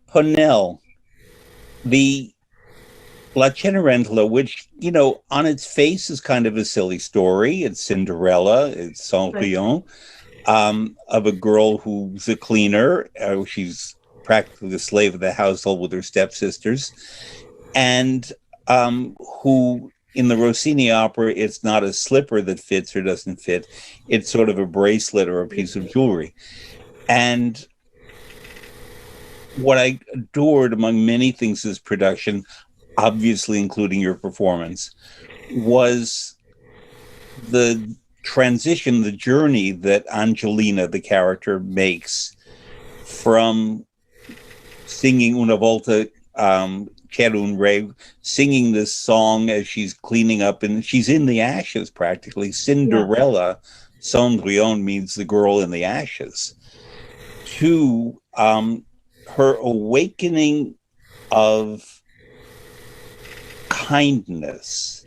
Ponell, the La Cenerentola, which, on its face is kind of a silly story. It's Cinderella, it's Right. Cendrillon, of a girl who's a cleaner. She's practically the slave of the household with her stepsisters. And who, in the Rossini opera, it's not a slipper that fits or doesn't fit. It's sort of a bracelet or a piece of jewelry. And what I adored among many things is production, obviously including your performance, was the transition, the journey that Angelina, the character, makes from singing Una Volta, C'era un Re, singing this song as she's cleaning up, and she's in the ashes practically. Yeah. Cinderella, Cendrillon means the girl in the ashes, to her awakening of kindness.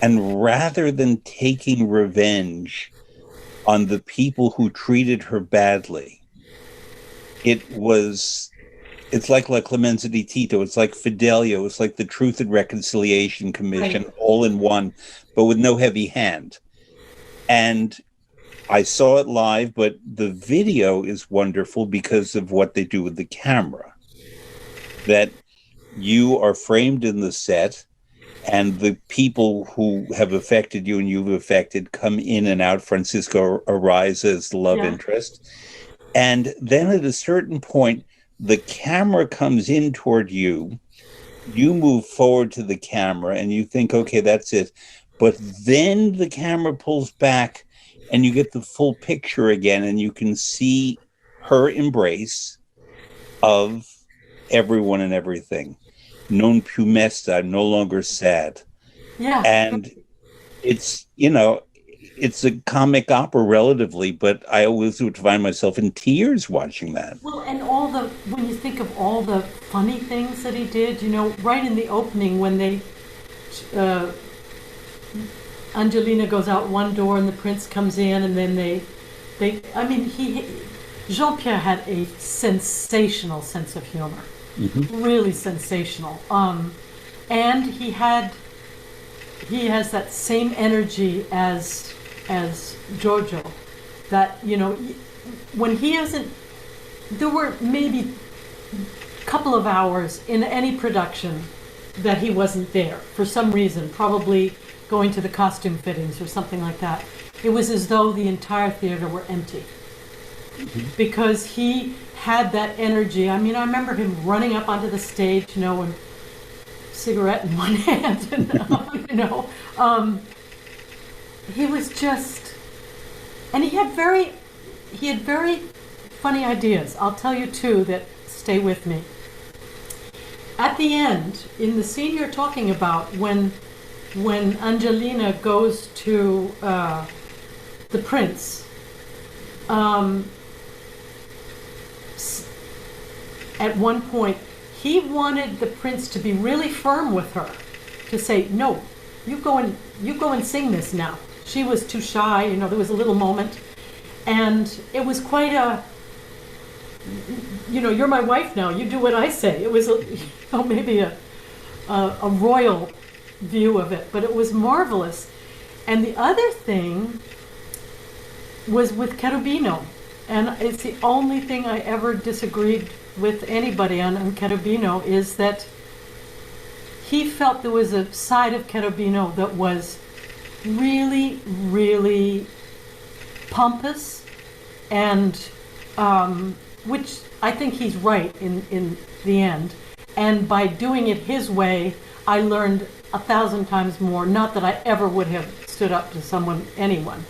And rather than taking revenge on the people who treated her badly, it's like La Clemenza di Tito, it's like Fidelio, it's like the Truth and Reconciliation Right. Commission all in one, but with no heavy hand. And I saw it live, but the video is wonderful because of what they do with the camera. That you are framed in the set, and the people who have affected you and you've affected come in and out. Francisco Ariza as the love Yeah. interest. And then at a certain point, the camera comes in toward you. You move forward to the camera and you think, okay, that's it. But then the camera pulls back and you get the full picture again, and you can see her embrace of everyone and everything. Non più mesta, no longer sad. Yeah. And it's a comic opera relatively, but I always would find myself in tears watching that. Well, and when you think of all the funny things that he did, right in the opening when uh, Angelina goes out one door and the prince comes in, and then I mean, Jean-Pierre had a sensational sense of humor, Mm-hmm. really sensational. And he has that same energy as Giorgio, that when he isn't, there were maybe a couple of hours in any production that he wasn't there for some reason, probably going to the costume fittings or something like that. It was as though the entire theater were empty because he had that energy. I mean, I remember him running up onto the stage, and cigarette in one hand, and he was just, and he had very funny ideas. I'll tell you two that stay with me. At the end, in the scene you're talking about, when Angelina goes to the prince, um, at one point, he wanted the prince to be really firm with her, to say, "No, you go and sing this now." She was too shy. There was a little moment, and it was quite a, you're my wife now. You do what I say. It was, maybe a royal view of it, but it was marvelous. And the other thing was with Cherubino, and it's the only thing I ever disagreed with anybody on Cherubino, is that he felt there was a side of Cherubino that was really, really pompous, and which I think he's right in the end. And by doing it his way, I learned 1,000 times more. Not that I ever would have stood up to anyone.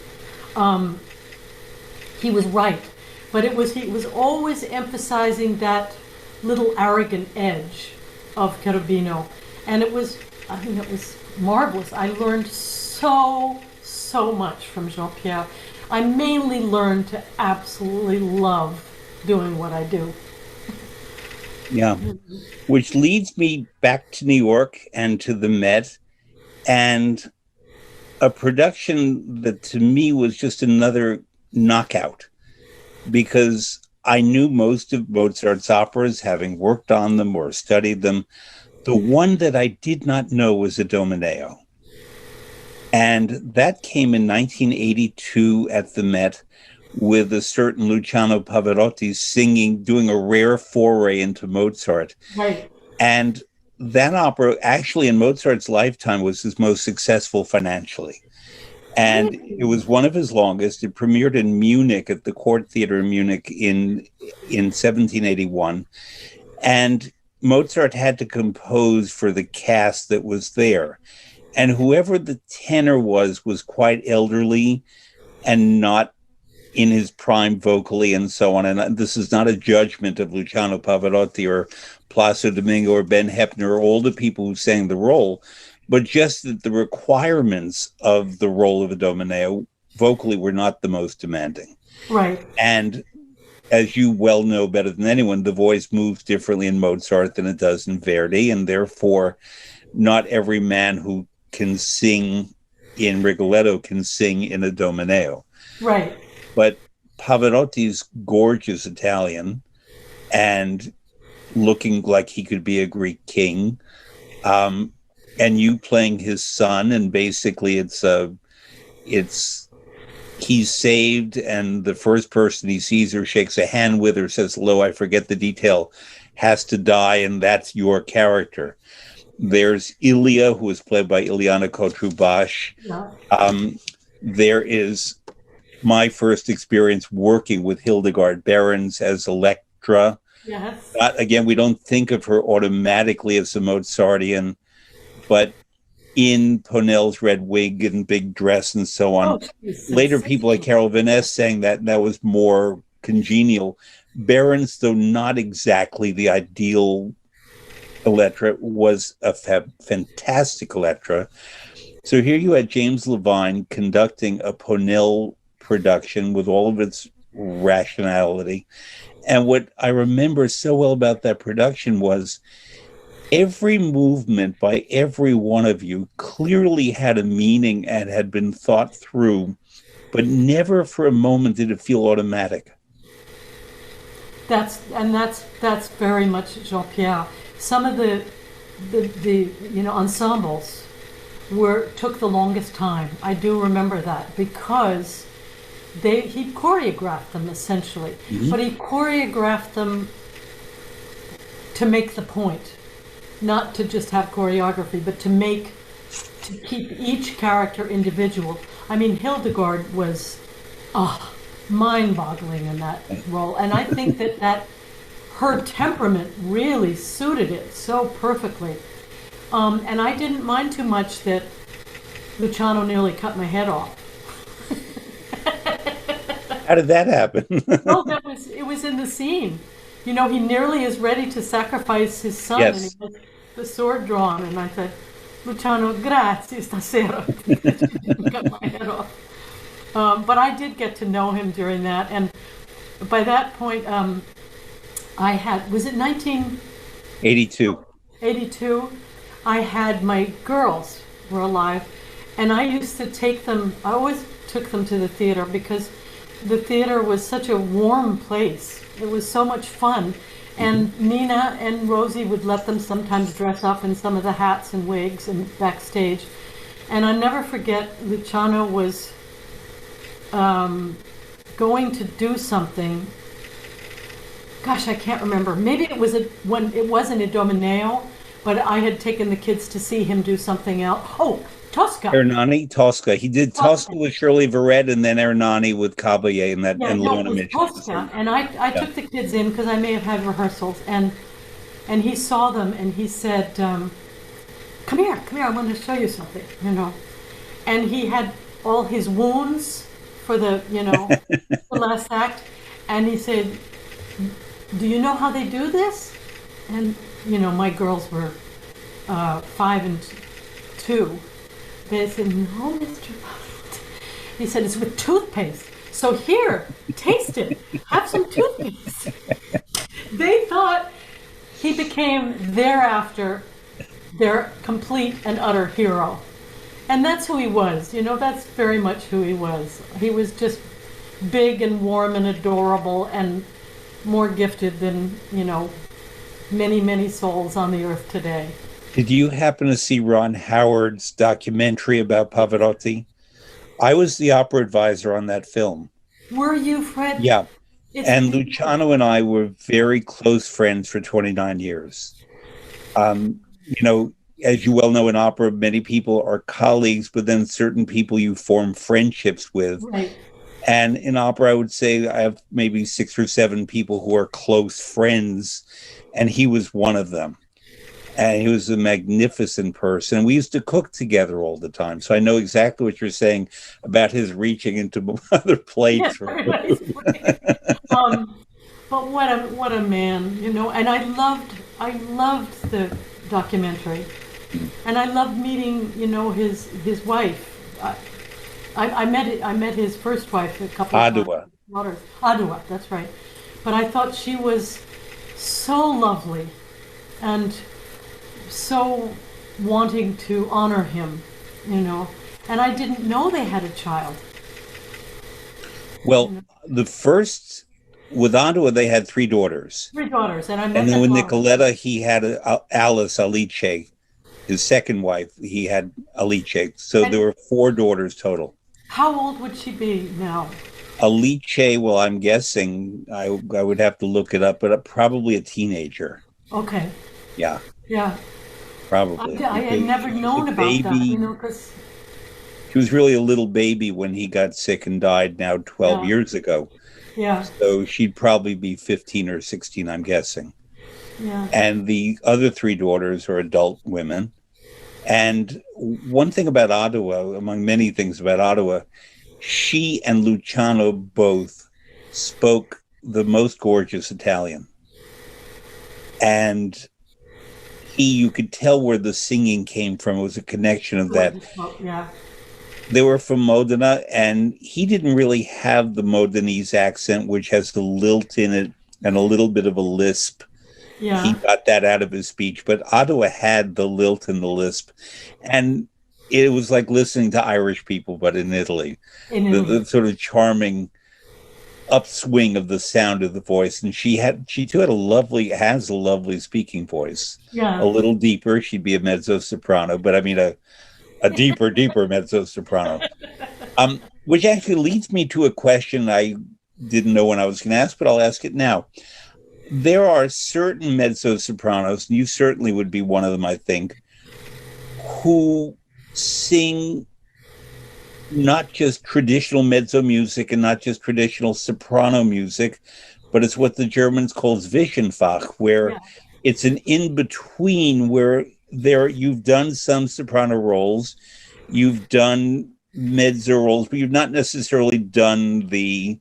He was right, but he was always emphasizing that little arrogant edge of Cherubino, and it was marvelous. I learned so much from Jean-Pierre. I mainly learned to absolutely love doing what I do. Yeah. Which leads me back to New York and to the Met, and a production that to me was just another knockout, because I knew most of Mozart's operas, having worked on them or studied them. The one that I did not know was Idomeneo. And that came in 1982 at the Met with a certain Luciano Pavarotti singing, doing a rare foray into Mozart. Right. And that opera, actually, in Mozart's lifetime, was his most successful financially. And it Really? was one of his longest. It premiered in Munich at the Court Theater in Munich in 1781. And Mozart had to compose for the cast that was there. And whoever the tenor was quite elderly and not in his prime vocally and so on. And this is not a judgment of Luciano Pavarotti or Placido Domingo or Ben Heppner or all the people who sang the role, but just that the requirements of the role of Idomeneo vocally were not the most demanding. Right. And as you well know better than anyone, the voice moves differently in Mozart than it does in Verdi, and therefore not every man who can sing in Rigoletto can sing in Idomeneo. Right. But Pavarotti's gorgeous Italian and looking like he could be a Greek king, and you playing his son, and basically it's he's saved, and the first person he sees or shakes a hand with or says hello, I forget the detail, has to die, and that's your character. There's Ilya, who is played by Ilyana Kotrubash. Yeah. There is my first experience working with Hildegard Behrens as Electra. Yes. Again, we don't think of her automatically as a Mozartian, but in Ponell's red wig and big dress and so on. Later, people like Carol Vaness saying that was more congenial. Behrens, though not exactly the ideal Electra, was a fantastic Electra. So here you had James Levine conducting a Ponell production with all of its rationality. And what I remember so well about that production was every movement by every one of you clearly had a meaning and had been thought through, but never for a moment did it feel automatic. That's very much Jean-Pierre. Some of the ensembles took the longest time. I do remember that because he choreographed them essentially, but he choreographed them to make the point, not to just have choreography, but to keep each character individual. I mean, Hildegard was mind-boggling in that role, and I think that her temperament really suited it so perfectly. And I didn't mind too much that Luciano nearly cut my head off. How did that happen? Oh, it was in the scene. He nearly is ready to sacrifice his son, Yes. and he has the sword drawn. And I said, Luciano, grazie stasera. Cut my head off. But I did get to know him during that, and by that point, was it 82. 82? I had my girls were alive, and I used to take them. I always took them to the theater because the theater was such a warm place. It was so much fun. And Nina and Rosie would let them sometimes dress up in some of the hats and wigs and backstage. And I never forget, Luciano was going to do something. Gosh, I can't remember. Maybe it wasn't Idomeneo, but I had taken the kids to see him do something else. Oh, Tosca. Hernani, Tosca. He did Tosca with Shirley Verrett, and then Hernani with Caballé and Lona Mitchell. Tosca. And I took the kids in because I may have had rehearsals, and he saw them and he said, "Come here, I want to show you something." And he had all his wounds for the the last act, and he said, "Do you know how they do this?" And my girls were 5 and 2. They said, "No, Mr. Buffett." He said, "It's with toothpaste. So here, taste it. Have some toothpaste." They thought he became thereafter their complete and utter hero. And that's who he was. That's very much who he was. He was just big and warm and adorable, and more gifted than, many, many souls on the earth today. Did you happen to see Ron Howard's documentary about Pavarotti? I was the opera advisor on that film. Were you, Fred? Yeah. It's And Luciano and I were very close friends for 29 years. You know, as you well know, in opera, many people are colleagues, but then certain people you form friendships with. right. And in opera, I would say I have maybe 6 or 7 people who are close friends, and he was one of them. And he was a magnificent person. We used to cook together all the time. So I know exactly what you're saying about his reaching into other Yeah, plates for right. food. Um, but what a man, and I loved the documentary, and I loved meeting, his wife. I met his first wife a couple of times. Adua. Daughters, Adua, that's right. But I thought she was so lovely, and so wanting to honor him, you know. And I didn't know they had a child. You Well, know, the first, with Adua, they had 3 daughters. three daughters, and I And met then them with both. Nicoletta, he had Alice Alice, his second wife. He had Alice. So there And were 4 daughters total. how old would she be now? Alice, well, I'm guessing, I would have to look it up, but probably a teenager. Okay, Yeah, yeah. probably. I had Because never she was a known about that, baby. because, She was really a little baby when he got sick and died now 12 yeah, years ago. yeah, So she'd probably be 15 or 16, I'm guessing. yeah, And the other 3 daughters are adult women. And one thing about Ottawa, among many things about Ottawa, she and Luciano both spoke the most gorgeous Italian. And you could tell where the singing came from. It was a connection of that. gorgeous. Oh, yeah, They were from Modena, and he didn't really have the Modenese accent, which has the lilt in it and a little bit of a lisp. He yeah, got that out of his speech, but Ottawa had the lilt and the lisp. And it was like listening to Irish people, but in Italy. in The Italy. sort of charming upswing of the sound of the voice. And she too has a lovely speaking voice. A Yeah, little deeper. She'd be a mezzo soprano, but I mean, a deeper, deeper mezzo soprano. Which actually leads me to a question I didn't know when I was going to ask, but I'll ask it now. There are certain mezzo sopranos, and you certainly would be one of them, I think, who sing not just traditional mezzo music and not just traditional soprano music, but it's what the Germans call Zwischenfach, where yeah, it's an in between where you've done some soprano roles, you've done mezzo roles, but you've not necessarily done the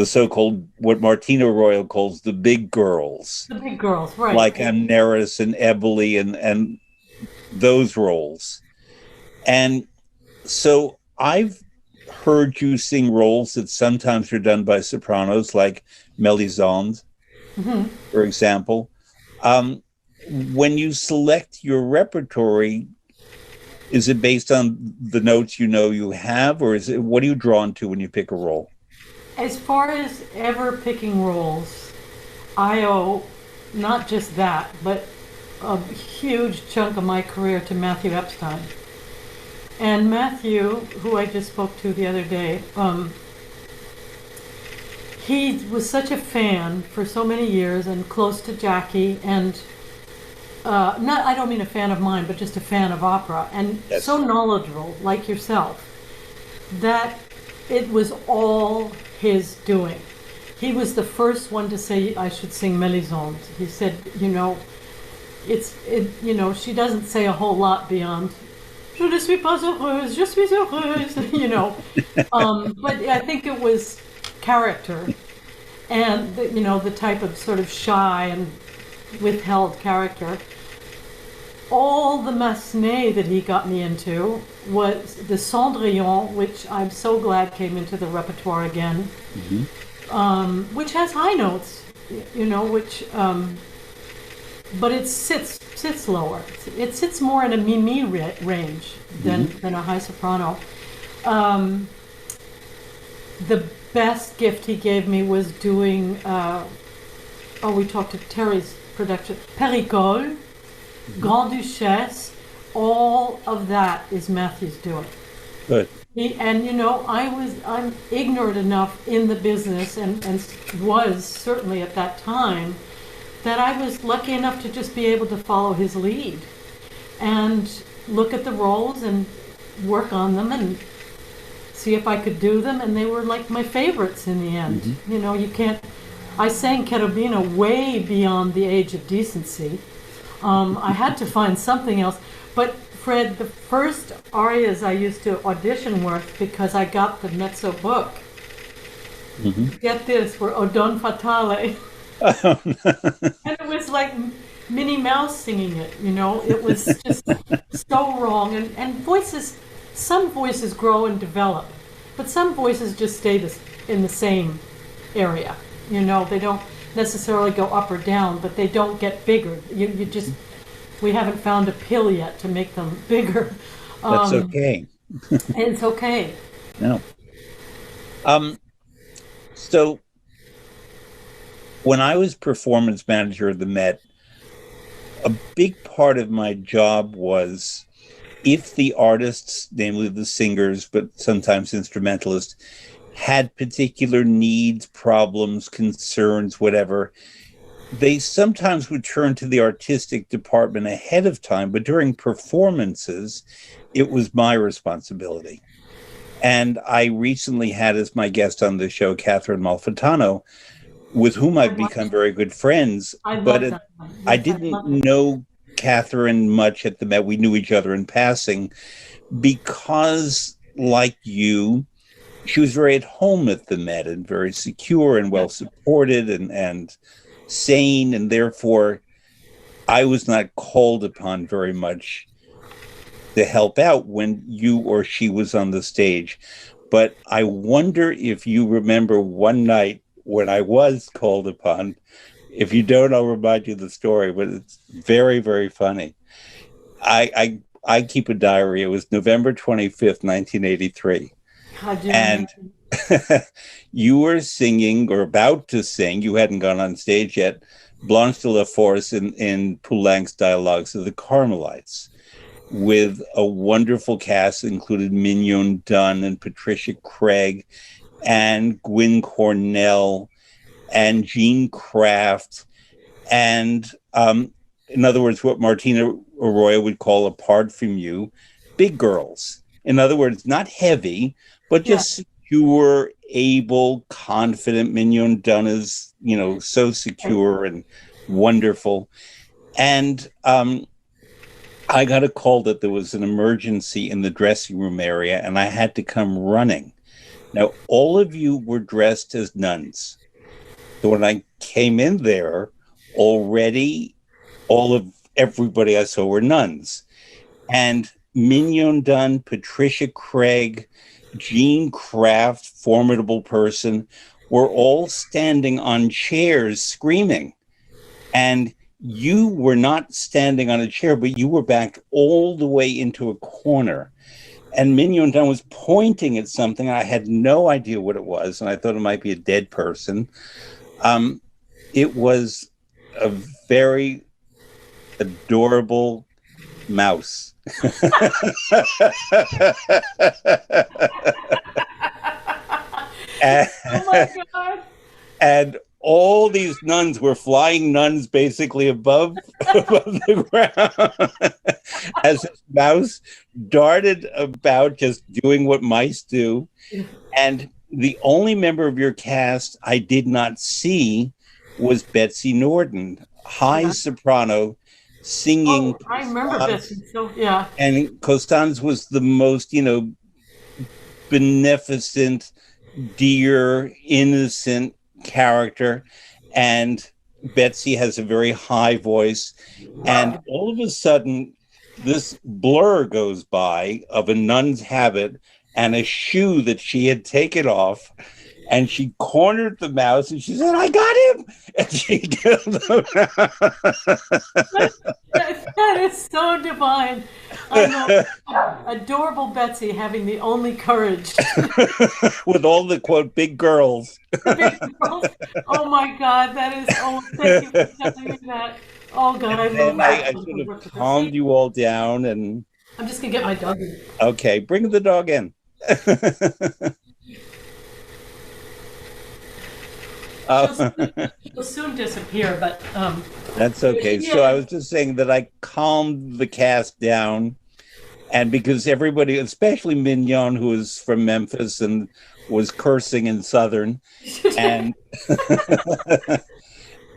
so-called what Martino Royal calls the big girls, the big girls, right? like Amneris and Eboli and those roles. And so I've heard you sing roles that sometimes are done by sopranos, like Melisande, Hmm. for example. Um, when you select your repertory, is it based on the notes you have, or is it what are you drawn to when you pick a role? As far as ever picking roles, I owe not just that, but a huge chunk of my career to Matthew Epstein. And Matthew, who I just spoke to the other day, he was such a fan for so many years and close to Jackie, and not, I don't mean a fan of mine, but just a fan of opera, and so Yes. knowledgeable, like yourself, that it was all his doing. He was the first one to say I should sing Melisande. He said, she doesn't say a whole lot beyond "Je ne suis pas heureuse, je suis heureuse," But I think it was character, and the type of sort of shy and withheld character. All the massenet that he got me into was the Cendrillon, which I'm so glad came into the repertoire again, Mm-hmm. which has high notes, which but it sits lower. It sits more in a range than Mm-hmm. than a high soprano. Um, the best gift he gave me was doing, we talked to Terry's production, Pericole, Grand Duchesse, all of that is Matthew's doing. Good. And I'm ignorant enough in the business and was certainly at that time that I was lucky enough to just be able to follow his lead and look at the roles and work on them and see if I could do them, and they were like my favorites in the end. You can't. I sang Cherubino way beyond the age of decency. I had to find something else. But Fred, the first arias I used to audition with, because I got the mezzo book, get this, were O Don Fatale. And it was like Minnie Mouse singing it, It was just so wrong. And voices, some voices grow and develop, but some voices just stay in the same area. They don't necessarily go up or down, but they don't get bigger. We haven't found a pill yet to make them bigger. That's okay. It's okay. No. So when I was performance manager of the Met, a big part of my job was, if the artists, namely the singers, but sometimes instrumentalists, had particular needs, problems, concerns, whatever, they sometimes would turn to the artistic department ahead of time, but during performances, it was my responsibility. And I recently had as my guest on the show, Catherine Malfitano, with whom I've become very good friends. But I didn't know Catherine much at the Met. We knew each other in passing because, like you, she was very at home at the Met and very secure and well supported and sane, and therefore I was not called upon very much to help out when you or she was on the stage. But I wonder if you remember one night when I was called upon. If you don't, I'll remind you the story, but it's very, very funny. I keep a diary. It was November 25th, 1983. And you were singing, or about to sing, you hadn't gone on stage yet, Blanche de la Force in Poulenc's Dialogues of the Carmelites, with a wonderful cast that included Mignon Dunn and Patricia Craig and Gwyn Cornell and Jean Kraft, and in other words, what Martina Arroyo would call, apart from you, big girls. In other words, not heavy, but just secure, able, confident. Mignon Dunn is, so secure and wonderful. And I got a call that there was an emergency in the dressing room area, and I had to come running. Now, all of you were dressed as nuns. So when I came in there, already everybody I saw were nuns. And Mignon Dunn, Patricia Craig, Jean Kraft, formidable person, were all standing on chairs screaming. And you were not standing on a chair, but you were backed all the way into a corner. And Mignon Dunn was pointing at something. I had no idea what it was, and I thought it might be a dead person. It was a very adorable mouse. Oh my God. And all these nuns were flying nuns basically above the ground as this mouse darted about, just doing what mice do. And the only member of your cast I did not see was Betsy Norden, high soprano, singing. Oh, I remember Betsy. So yeah. And Costanz was the most, beneficent, dear, innocent character. And Betsy has a very high voice. And all of a sudden, this blur goes by of a nun's habit and a shoe that she had taken off. And she cornered the mouse and she said, "I got him." And she killed That is so divine. I know. Adorable Betsy having the only courage. with all the quote big girls. The big girls. Oh my God, that is. Oh, thank you for telling me that. Oh God, I love And that. I sort of calmed you all down. And I'm just gonna get my dog. okay, bring the dog in. She'll uh, soon, she'll soon disappear, but that's okay. So I yeah. was just saying that I calmed the cast down. And because everybody, especially Mignon, who was from Memphis and was cursing in Southern, and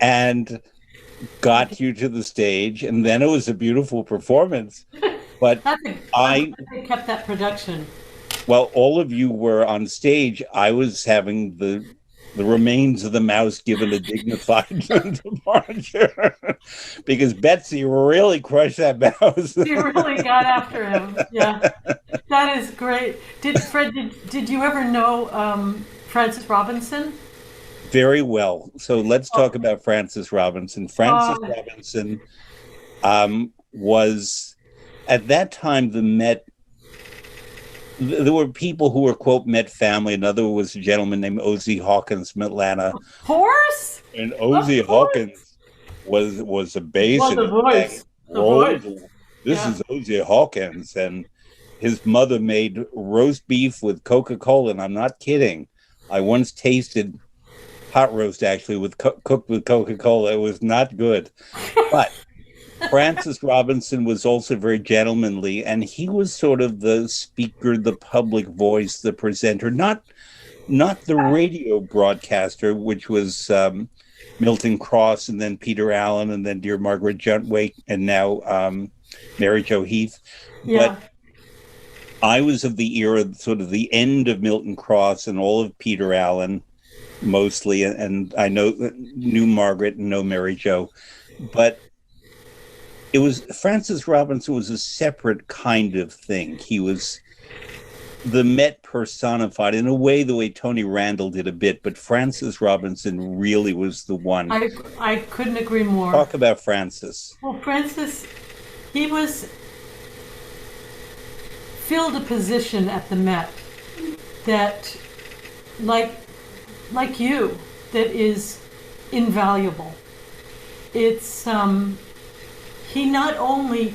and got you to the stage, and then it was a beautiful performance. But I'm I, glad they kept that production. well, all of you were on stage. I was having the remains of the mouse given a dignified departure because Betsy really crushed that mouse. She really got after him. Yeah, that is great. Did you ever know Francis Robinson? Very well. So let's Oh, talk about Francis Robinson. Francis oh, Robinson was at that time the Met. There were people who were quote Met family. Another was a gentleman named Ozzie Hawkins from Atlanta, horse? and Of Ozzie course. Hawkins was a bass Well, in the his band. voice. The voice. This Yeah. is Ozzie Hawkins, and his mother made roast beef with Coca-Cola, and I'm not kidding. I once tasted hot roast actually with cooked with Coca-Cola. It was not good, but Francis Robinson was also very gentlemanly, and he was sort of the speaker, the public voice, the presenter, not the radio broadcaster, which was Milton Cross, and then Peter Allen, and then Dear Margaret Juntwake, and now Mary Jo Heath. But Yeah. I was of the era, sort of the end of Milton Cross and all of Peter Allen, mostly, and I knew Margaret and know Mary Jo, but it was Francis Robinson was a separate kind of thing. He was the Met personified in a way, the way Tony Randall did a bit, but Francis Robinson really was the one. I I couldn't agree more. Talk about Francis. Well, Francis, he was filled a position at the Met that, like like you, that is invaluable. It's he not only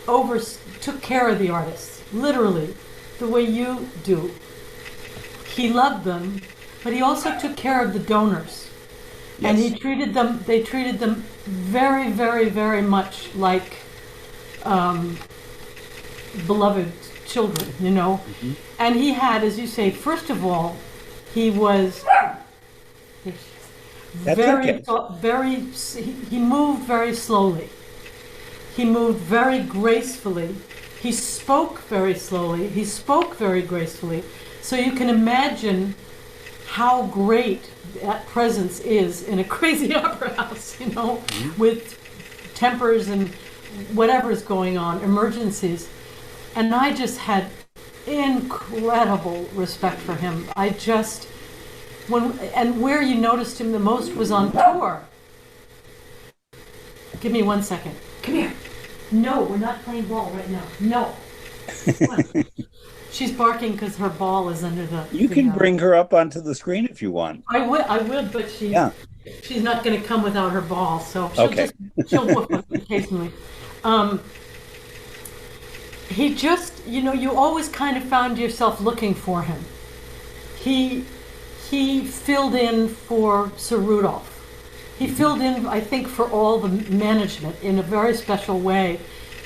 over took care of the artists, literally, the way you do. He loved them, but he also took care of the donors, and he Yes. treated them. They treated them very, very, very much like beloved children, you know. Mm-hmm. And he had, as you say, first of all, he was That's okay. very. He moved very slowly. He moved very gracefully. He spoke very slowly. He spoke very gracefully. So you can imagine how great that presence is in a crazy opera house, you know, Mm-hmm. with tempers and whatever's going on, emergencies. And I just had incredible respect for him. I just, and where you noticed him the most was on tour. Give me 1 second. Come here. No, we're not playing ball right now. No. Come on. She's barking because her ball is under the. You the, can bring her up onto the screen if you want. I would, but Yeah. she's not going to come without her ball, so Okay. she'll whoop us occasionally. Um, he just, you know, you always kind of found yourself looking for him. He he filled in for Sir Rudolph. He filled in, I think, for all the management in a very special way.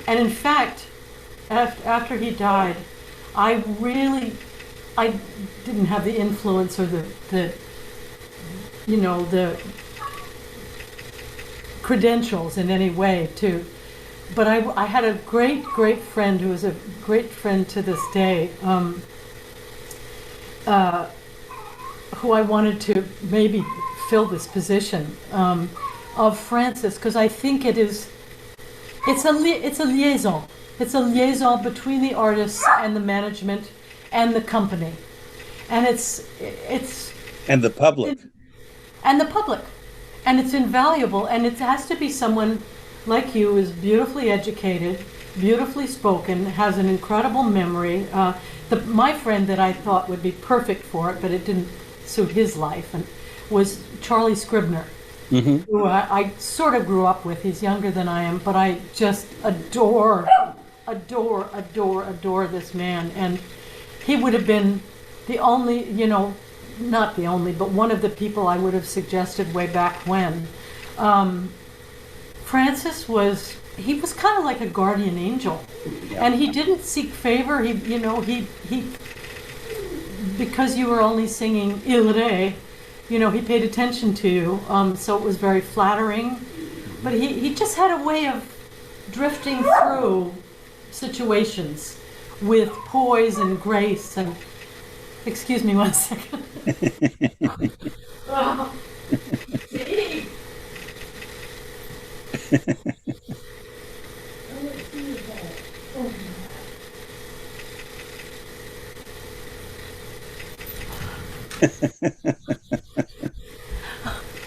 And in fact, after he died, I didn't have the influence or the you know, the credentials in any way to, but I had a great friend who is a great friend to this day, who I wanted to maybe fill this position of Francis, because I think it's a liaison. It's a liaison between the artists and the management and the company. and it's And the public. and the public, and it's invaluable, and it has to be someone like you, is beautifully educated, beautifully spoken, has an incredible memory. My friend that I thought would be perfect for it, but it didn't suit his life, and was Charlie Scribner, who I sort of grew up with. He's younger than I am, but I just adore this man. And he would have been the only, not the only, but one of the people I would have suggested way back when. Francis he was kind of like a guardian angel, and he didn't seek favor. He because you were only singing Il Re, he paid attention to you, so it was very flattering. But he just had a way of drifting through situations with poise and grace. And excuse me one second. Oh, Steve.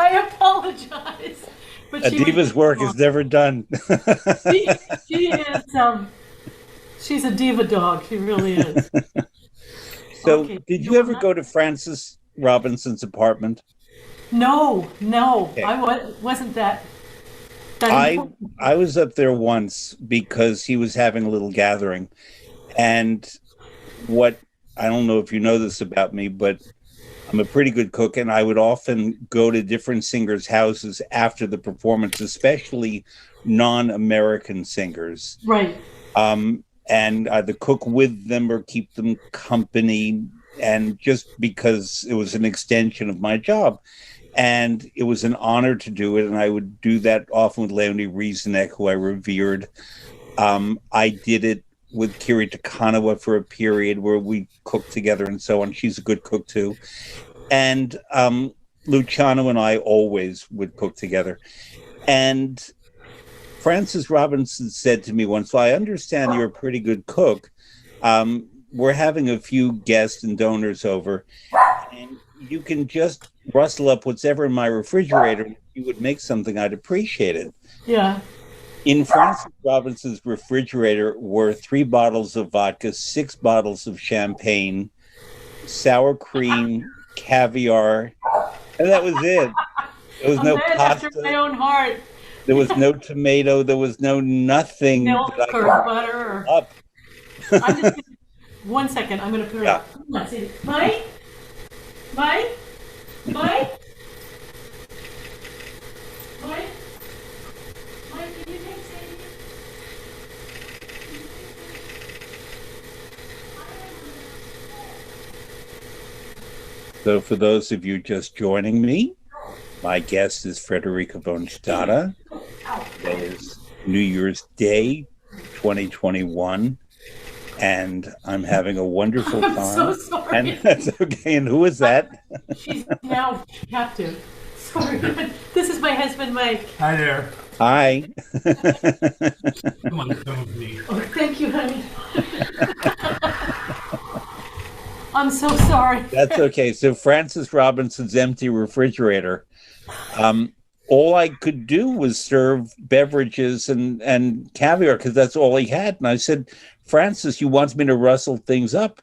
I apologize, but A diva's work is never done. she is. She's a diva dog. She really is. So, Okay. did you ever go to Francis Robinson's apartment? No. Okay. Wasn't that I important. I was up there once because he was having a little gathering, and what I don't know if you know this about me, but I'm a pretty good cook, and I would often go to different singers' houses after the performance, especially non-American singers, Right. and either cook with them or keep them company, and just because it was an extension of my job. And it was an honor to do it, and I would do that often with Leonie Rieseneck, who I revered. I did it with Kiri Takanawa for a period where we cooked together and so on. She's a good cook too. And Luciano and I always would cook together. And Francis Robinson said to me once, well, I understand you're a pretty good cook. We're having a few guests and donors over, and you can just rustle up whatever in my refrigerator. If you would make something, I'd appreciate it. Yeah. In Francis Robinson's refrigerator were 3 bottles of vodka, 6 bottles of champagne, sour cream, caviar, and that was it. There was A no man after my pasta. own heart. There was no tomato. There was no nothing Milk that I or could butter. up. I'm just gonna, 1 second. I'm going to put it Yeah. up. Come on, see. Mike? Mike? Mike? Mike? Mike, can you take Sadie? So for those of you just joining me, my guest is Frederica von Stade. Today is New Year's Day, 2021, and I'm having a wonderful time. I'm so sorry. And that's okay. And who is that? She's now captive. Sorry. This is my husband, Mike. Hi there. Hi. Come on the phone with me. Oh, thank you, honey. I'm so sorry. That's okay. So Francis Robinson's empty refrigerator. All I could do was serve beverages and caviar because that's all he had. And I said, Francis, you want me to rustle things up?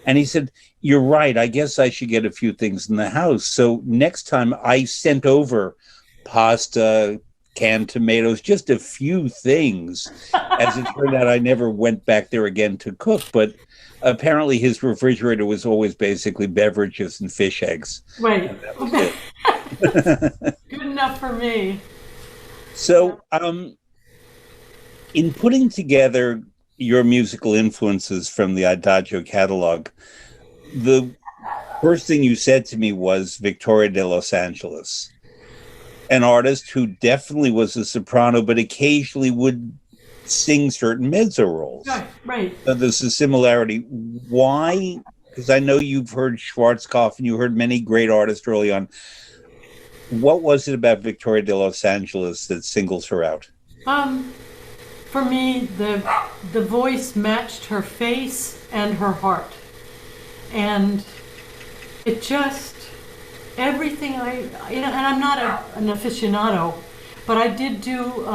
And he said, you're right. I guess I should get a few things in the house. So next time I sent over pasta, canned tomatoes, just a few things. As it turned out, I never went back there again to cook. But apparently his refrigerator was always basically beverages and fish eggs. Right. And that was it. Good enough for me. So, in putting together your musical influences from the Adagio catalog, the first thing you said to me was Victoria de Los Angeles, an artist who definitely was a soprano, but occasionally would sing certain mezzo roles. Right. So there's a similarity. Why? Because I know you've heard Schwarzkopf and you heard many great artists early on. What was it about Victoria de Los Angeles that singles her out? For me, the voice matched her face and her heart. And it just, everything and I'm not an aficionado, but I did do,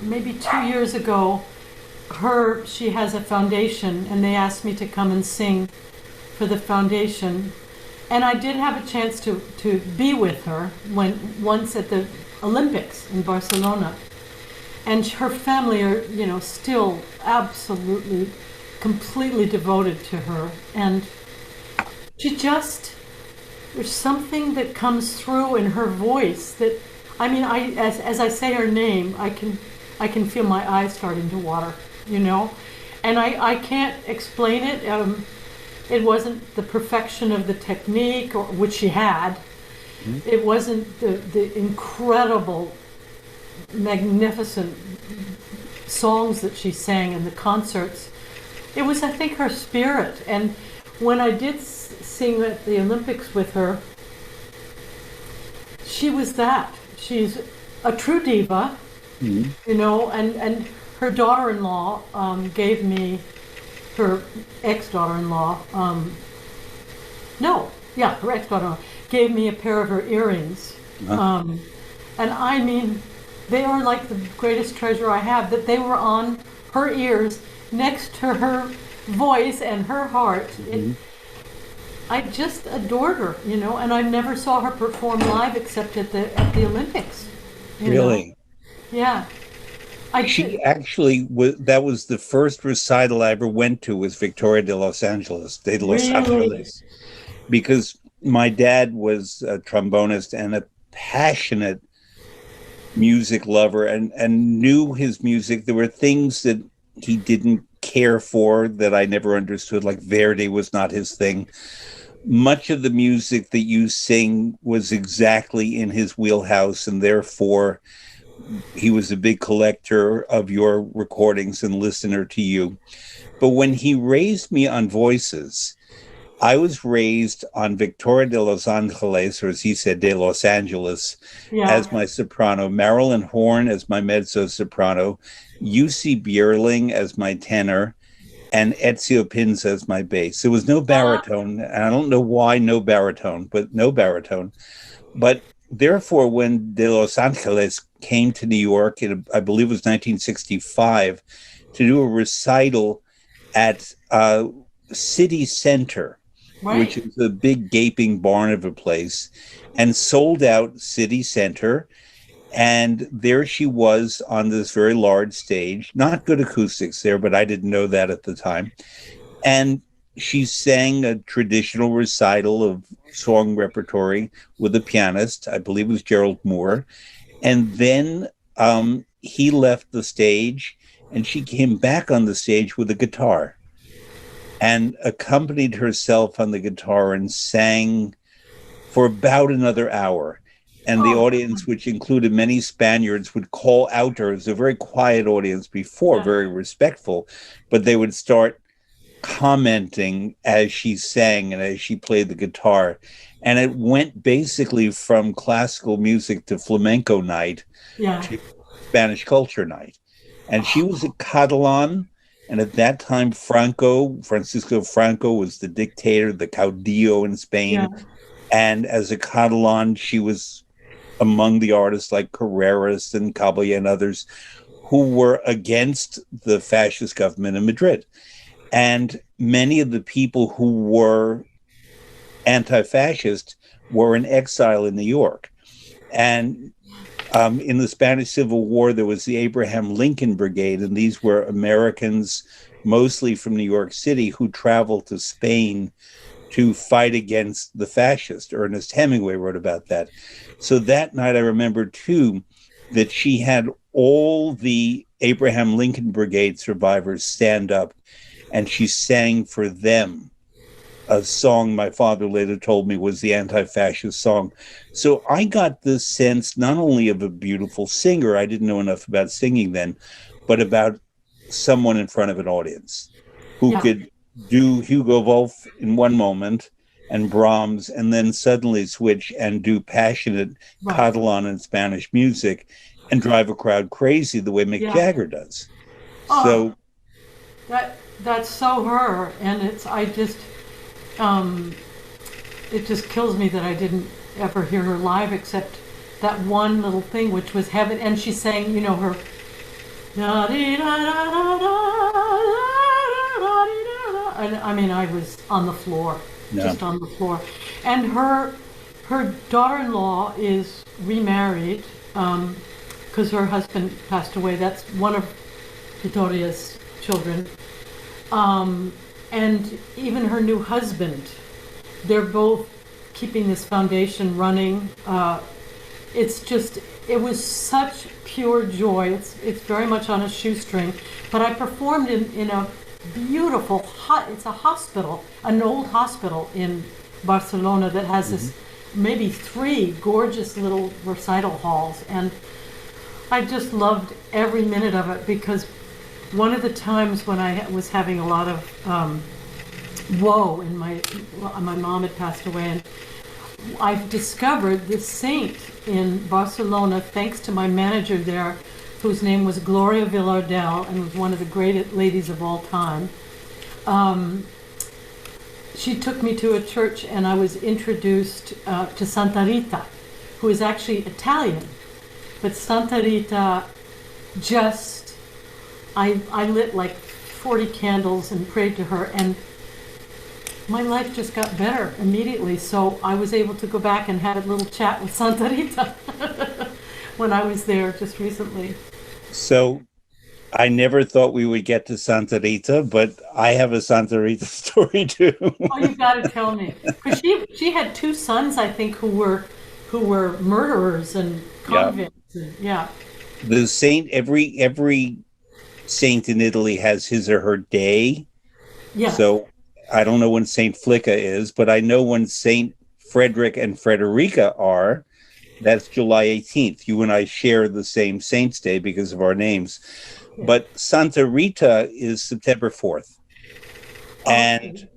maybe 2 years ago, she has a foundation, and they asked me to come and sing for the foundation. And I did have a chance to be with her once at the Olympics in Barcelona. And her family are, still absolutely, completely devoted to her. And there's something that comes through in her voice that, as I say her name, I can feel my eyes starting to water, And I can't explain it. It wasn't the perfection of the technique, which she had. Mm-hmm. It wasn't the incredible, magnificent songs that she sang in the concerts. It was, I think, her spirit. And when I did sing at the Olympics with her, she was that. She's a true diva, and her daughter-in-law gave me, her ex-daughter-in-law, her ex-daughter-in-law gave me a pair of her earrings. Uh-huh. And they are like the greatest treasure I have, that they were on her ears next to her voice and her heart. Mm-hmm. I just adored her, and I never saw her perform live except at the Olympics. Really? Yeah. She actually that was the first recital I ever went to, was Victoria de Los Angeles, because my dad was a trombonist and a passionate music lover, and knew his music. There were things that he didn't care for that I never understood, like Verdi was not his thing. Much of the music that you sing was exactly in his wheelhouse, and therefore he was a big collector of your recordings and listener to you. But when he raised me on voices, I was raised on Victoria de Los Angeles, or as he said, de Los Angeles, as my soprano, Marilyn Horne as my mezzo-soprano, UC Bierling as my tenor, and Ezio Pinza as my bass. There was no baritone, and I don't know why no baritone, but no baritone. But therefore, when de Los Angeles came to New York, I believe it was 1965, to do a recital at City Center, right, which is a big gaping barn of a place, and sold out City Center. And there she was on this very large stage, not good acoustics there, but I didn't know that at the time. And she sang a traditional recital of song repertory with a pianist, I believe it was Gerald Moore. And then he left the stage, and she came back on the stage with a guitar and accompanied herself on the guitar and sang for about another hour. And the audience, which included many Spaniards, would call out to her. It was a very quiet audience before, very respectful, but they would start commenting as she sang and as she played the guitar. And it went basically from classical music to flamenco night to Spanish culture night. And she was a Catalan. And at that time, Francisco Franco was the dictator, the caudillo in Spain. Yeah. And as a Catalan, she was among the artists like Carreras and Caballé and others who were against the fascist government in Madrid. And many of the people who were anti-fascist were in exile in New York. And in the Spanish Civil War, there was the Abraham Lincoln Brigade, and these were Americans, mostly from New York City, who traveled to Spain to fight against the fascists. Ernest Hemingway wrote about that. So that night, I remember, too, that she had all the Abraham Lincoln Brigade survivors stand up, and she sang for them a song my father later told me was the anti-fascist song. So I got this sense not only of a beautiful singer, I didn't know enough about singing then, but about someone in front of an audience who could do Hugo Wolf in one moment and Brahms, and then suddenly switch and do passionate Catalan and Spanish music and drive a crowd crazy the way Mick Jagger does. So that's so her, and it just kills me that I didn't ever hear her live except that one little thing, which was Heaven. And she sang, you know, her. And I mean, I was on the floor, Yeah. just on the floor. And her daughter-in-law is remarried because her husband passed away. That's one of Victoria's children. And even her new husband, they're both keeping this foundation running. It was such pure joy. It's very much on a shoestring. But I performed in a beautiful, it's a hospital, an old hospital in Barcelona that has this maybe 3 gorgeous little recital halls. And I just loved every minute of it because one of the times when I was having a lot of woe in my mom had passed away, and I've discovered this saint in Barcelona thanks to my manager there, whose name was Gloria Villardell and was one of the great ladies of all time. She took me to a church and I was introduced to Santa Rita, who is actually Italian. But Santa Rita just, I lit like 40 candles and prayed to her, and my life just got better immediately. So I was able to go back and have a little chat with Santa Rita when I was there just recently. So I never thought we would get to Santa Rita, but I have a Santa Rita story too. Oh, you got to tell me, because she had 2 sons, I think, who were murderers and convicts. Yeah. Yeah. The saint, every saint in Italy has his or her day. Yeah. So I don't know when Saint Flicka is, but I know when Saint Frederick and Frederica are. That's July 18th. You and I share the same Saints' Day because of our names. Yeah. But Santa Rita is September 4th. Okay. And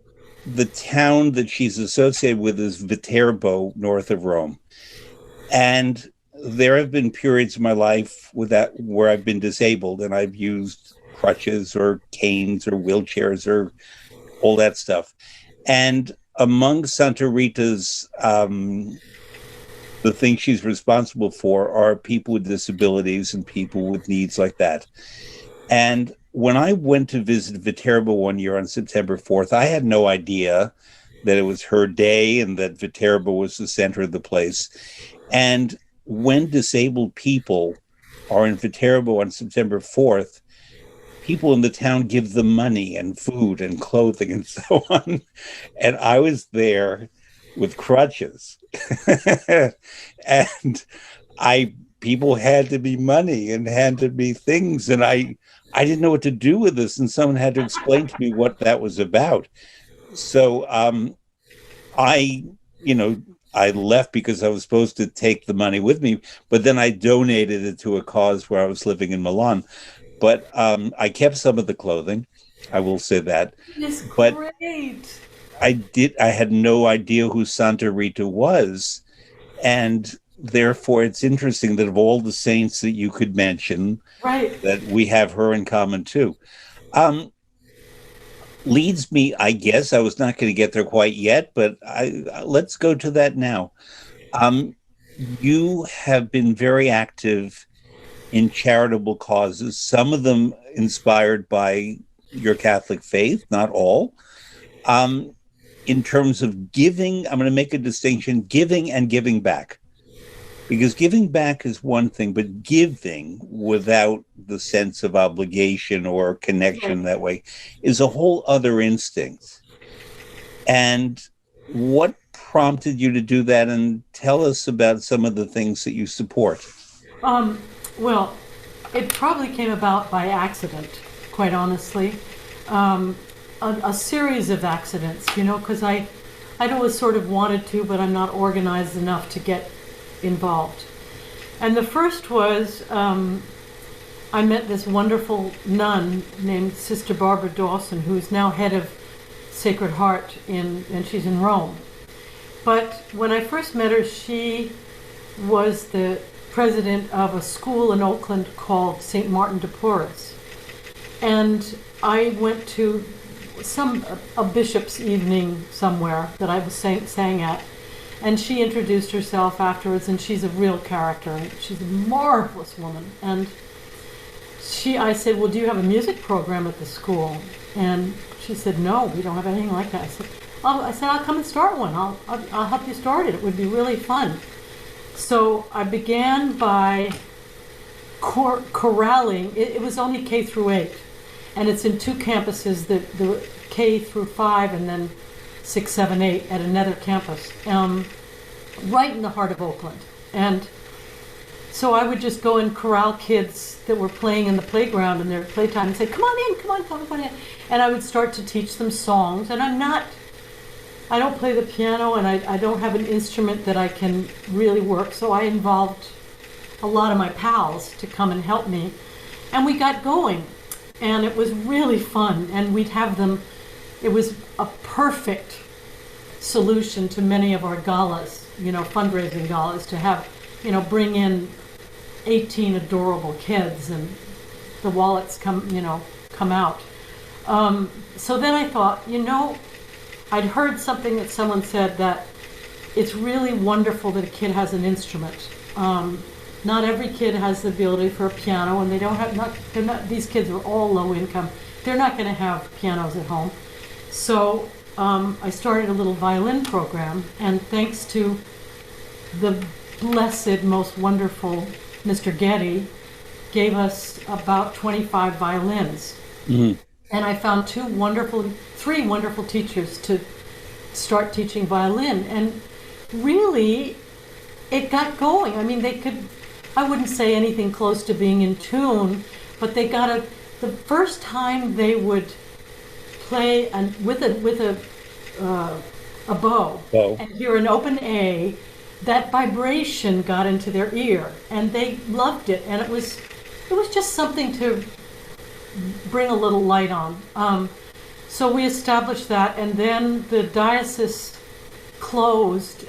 the town that she's associated with is Viterbo, north of Rome. And there have been periods in my life where I've been disabled and I've used crutches or canes or wheelchairs or all that stuff. And among Santa Rita's the things she's responsible for are people with disabilities and people with needs like that. And when I went to visit Viterbo one year on September 4th, I had no idea that it was her day and that Viterbo was the center of the place. And when disabled people are in Viterbo on September 4th, people in the town give them money and food and clothing and so on. And I was there with crutches. And people handed me money and handed me things, and I didn't know what to do with this, and someone had to explain to me what that was about. So I left because I was supposed to take the money with me, but then I donated it to a cause where I was living in Milan. But I kept some of the clothing, I will say that. It's but great. I had no idea who Santa Rita was. And therefore, it's interesting that of all the saints that you could mention, right, that we have her in common too. Leads me, I guess, I was not going to get there quite yet, but let's go to that now. You have been very active in charitable causes, some of them inspired by your Catholic faith, not all. In terms of giving, I'm going to make a distinction, giving and giving back. Because giving back is one thing, but giving without the sense of obligation or connection that way is a whole other instinct. And what prompted you to do that? And tell us about some of the things that you support. Well, it probably came about by accident, quite honestly. A series of accidents, because I'd always sort of wanted to, but I'm not organized enough to get involved. And the first was I met this wonderful nun named Sister Barbara Dawson, who's now head of Sacred Heart and she's in Rome. But when I first met her, she was the president of a school in Oakland called St. Martin de Porres. And I went to a bishop's evening somewhere that I was sang at, and she introduced herself afterwards, and she's a real character, and she's a marvelous woman. And I said, well, do you have a music program at the school? And she said, no, we don't have anything like that. I said, I'll come and start one. I'll help you start it. It would be really fun. So I began by corralling. It was only K through 8, and it's in 2 campuses, the K through 5 and then 6, 7, 8 at another campus, right in the heart of Oakland. And so I would just go and corral kids that were playing in the playground in their playtime and say, come on in, come on in. And I would start to teach them songs. And I don't play the piano, and I don't have an instrument that I can really work. So I involved a lot of my pals to come and help me. And we got going. And it was really fun. And we'd have them, it was a perfect solution to many of our galas, fundraising galas, to have, bring in 18 adorable kids and the wallets come out. So then I thought, I'd heard something that someone said, that it's really wonderful that a kid has an instrument. Not every kid has the ability for a piano, and these kids are all low income. They're not going to have pianos at home. So I started a little violin program, and thanks to the blessed, most wonderful Mr. Getty, gave us about 25 violins. Mm-hmm. And I found 3 wonderful teachers to start teaching violin. And really, it got going. I mean, I wouldn't say anything close to being in tune, but they got the first time they would play with a bow and hear an open A, that vibration got into their ear, and they loved it. And it was just something to bring a little light on. So we established that, and then the diocese closed.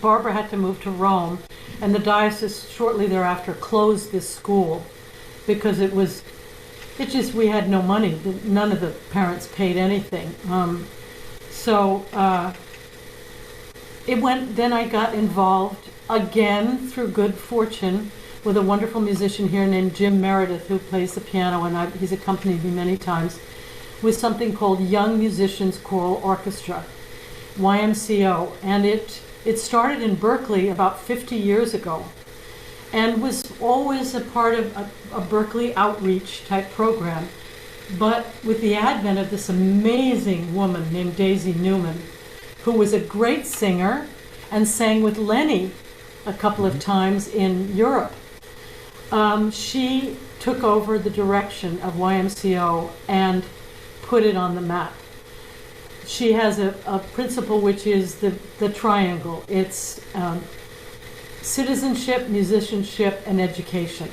Barbara had to move to Rome, and the diocese shortly thereafter closed this school because we had no money. None of the parents paid anything. Then I got involved again through good fortune with a wonderful musician here named Jim Meredith, who plays the piano, and he's accompanied me many times, with something called Young Musicians Choral Orchestra, YMCO. And it started in Berkeley about 50 years ago, and was always a part of a Berkeley outreach type program. But with the advent of this amazing woman named Daisy Newman, who was a great singer and sang with Lenny a couple of times in Europe, she took over the direction of YMCO and put it on the map. She has a principle which is the triangle. It's citizenship, musicianship, and education.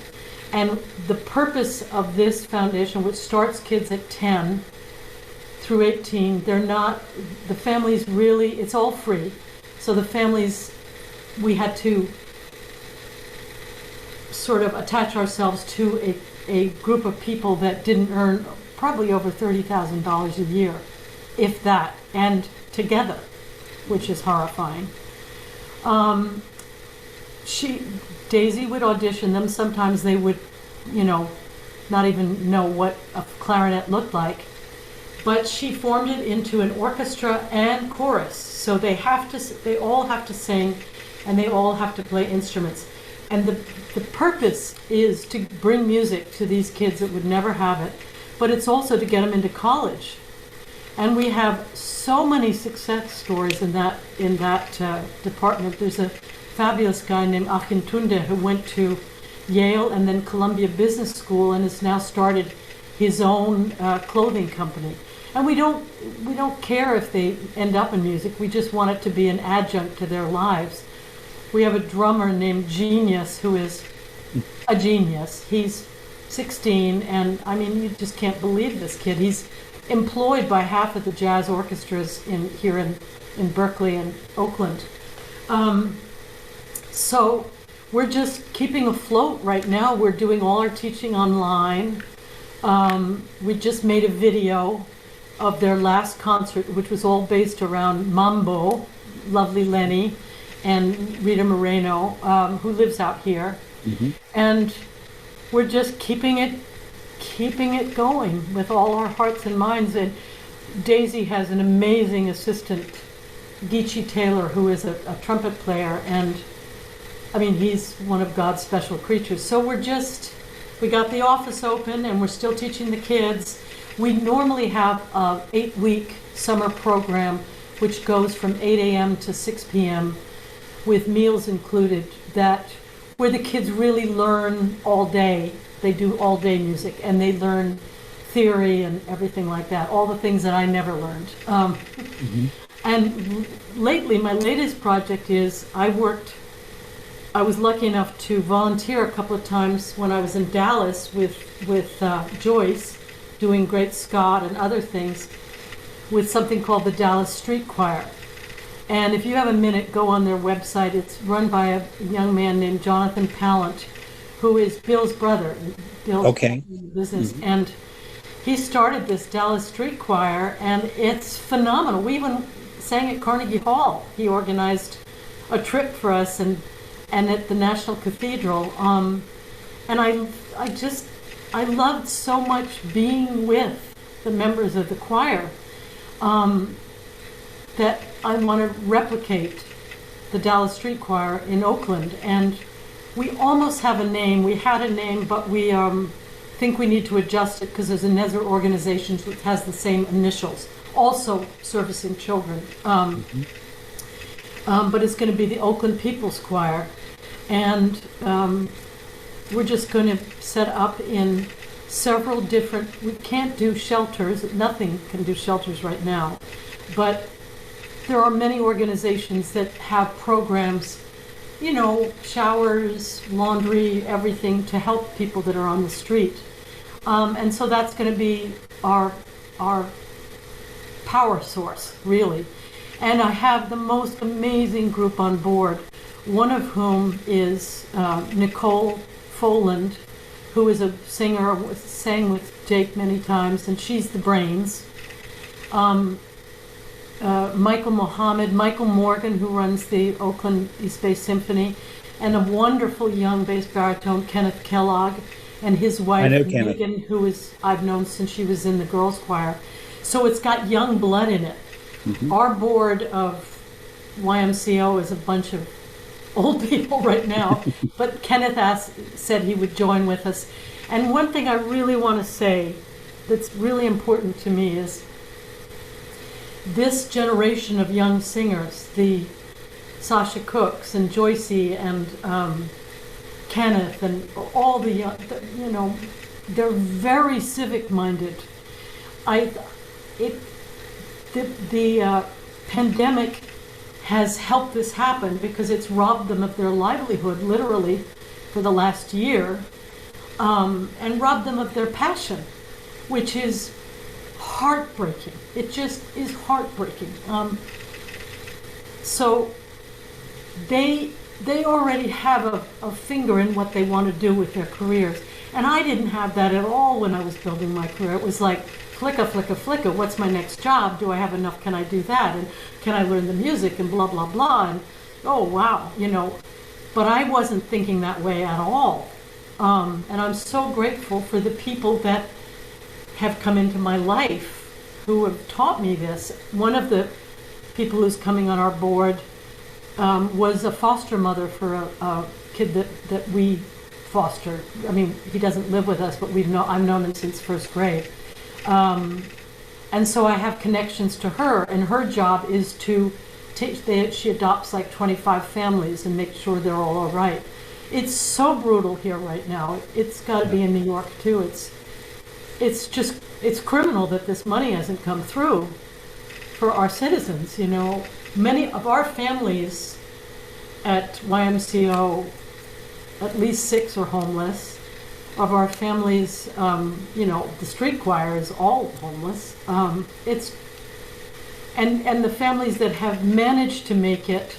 And the purpose of this foundation, which starts kids at 10 through 18, the families really, it's all free. So the families, we had to sort of attach ourselves to a group of people that didn't earn probably over $30,000 a year, if that, and together, which is horrifying. Daisy would audition them. Sometimes they would, not even know what a clarinet looked like. But she formed it into an orchestra and chorus. So they all have to sing, and they all have to play instruments. And the purpose is to bring music to these kids that would never have it, but it's also to get them into college. And we have so many success stories in that department. There's a fabulous guy named Achim Tunde who went to Yale and then Columbia Business School and has now started his own clothing company. And we don't care if they end up in music. We just want it to be an adjunct to their lives. We have a drummer named Genius who is a genius. He's 16, and I mean, you just can't believe this kid. He's employed by half of the jazz orchestras here in Berkeley and Oakland. So we're just keeping afloat right now. We're doing all our teaching online. We just made a video of their last concert, which was all based around Mambo, lovely Lenny, and Rita Moreno, who lives out here. And we're just keeping it going with all our hearts and minds. And Daisy has an amazing assistant, Geechee Taylor, who is a trumpet player, and I mean, he's one of God's special creatures. So we got the office open and we're still teaching the kids. We normally have an 8-week summer program which goes from 8 a.m. to 6 p.m. with meals included, where the kids really learn all day. They do all day music and they learn theory and everything like that, all the things that I never learned. And lately, my latest project is I was lucky enough to volunteer a couple of times when I was in Dallas with Joyce, doing Great Scott and other things, with something called the Dallas Street Choir. And if you have a minute, go on their website. It's run by a young man named Jonathan Pallant, who is Bill's brother. Bill's business. And he started this Dallas Street Choir, and it's phenomenal. We even sang at Carnegie Hall. He organized a trip for us, and at the National Cathedral. And I loved so much being with the members of the choir that I want to replicate the Dallas Street Choir in Oakland. And we almost have a name. We had a name, but we think we need to adjust it because there's another organization which has the same initials, also servicing children. But it's going to be the Oakland People's Choir. And we're just going to set up in several different, we can't do shelters, nothing can do shelters right now, but there are many organizations that have programs, showers, laundry, everything to help people that are on the street. And so that's going to be our power source, really. And I have the most amazing group on board, one of whom is Nicole Foland, who is a singer, sang with Jake many times, and she's the brains. Michael Morgan, who runs the Oakland East Bay Symphony, and a wonderful young bass baritone, Kenneth Kellogg, and his wife, Megan, who I've known since she was in the girls' choir. So it's got young blood in it. Our board of YMCO is a bunch of old people right now, but Kenneth said he would join with us. And one thing I really want to say that's really important to me is this generation of young singers, the Sasha Cooks and Joycey and Kenneth and all the young, they're very civic-minded. The pandemic has helped this happen because it's robbed them of their livelihood, literally, for the last year, and robbed them of their passion, which is heartbreaking. It just is heartbreaking. So they already have a finger in what they want to do with their careers. And I didn't have that at all when I was building my career. It was like, flicka, flicka, flicka, what's my next job? Do I have enough? Can I do that? And can I learn the music? And blah, blah, blah. And oh, wow, But I wasn't thinking that way at all. And I'm so grateful for the people that have come into my life who have taught me this. One of the people who's coming on our board was a foster mother for a kid that we fostered. I mean, he doesn't live with us, but I've known him since first grade. And so I have connections to her, and her job is to she adopts like 25 families and makes sure they're all right. It's so brutal here right now. It's got to be in New York too. It's criminal that this money hasn't come through for our citizens. Many of our families at YMCO, at least 6 are homeless. Of our families, the street choir is all homeless. And the families that have managed to make it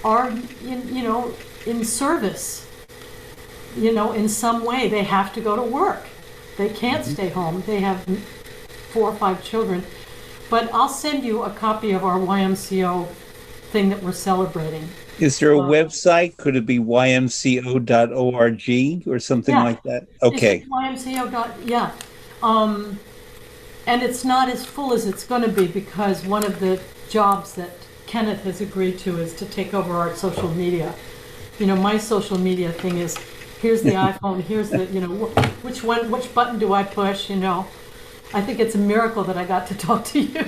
are, in service, in some way. They have to go to work. They can't stay home. They have 4 or 5 children. But I'll send you a copy of our YMCO thing that we're celebrating. Is there a website? Could it be ymco.org or something Yeah, like that? it's just Okay. YMCO dot, yeah. Um, and it's not as full as it's going to be because one of the jobs that Kenneth has agreed to is to take over our social media. You know, my social media thing is here's the iPhone, here's the, you know, which button do I push, you know. I think it's a miracle that I got to talk to you.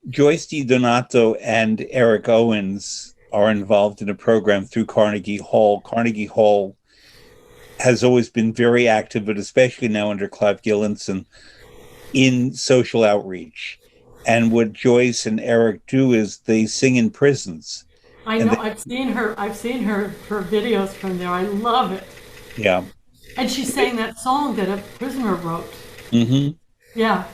Joyce DiDonato and Eric Owens are involved in a program through Carnegie Hall. Carnegie Hall has always been very active, but especially now under Clive Gillinson, in social outreach. And what Joyce and Eric do is they sing in prisons. I And know, they, I've seen her videos from there. I love it. yeah. And she sang that song that a prisoner wrote. Hmm. Yeah.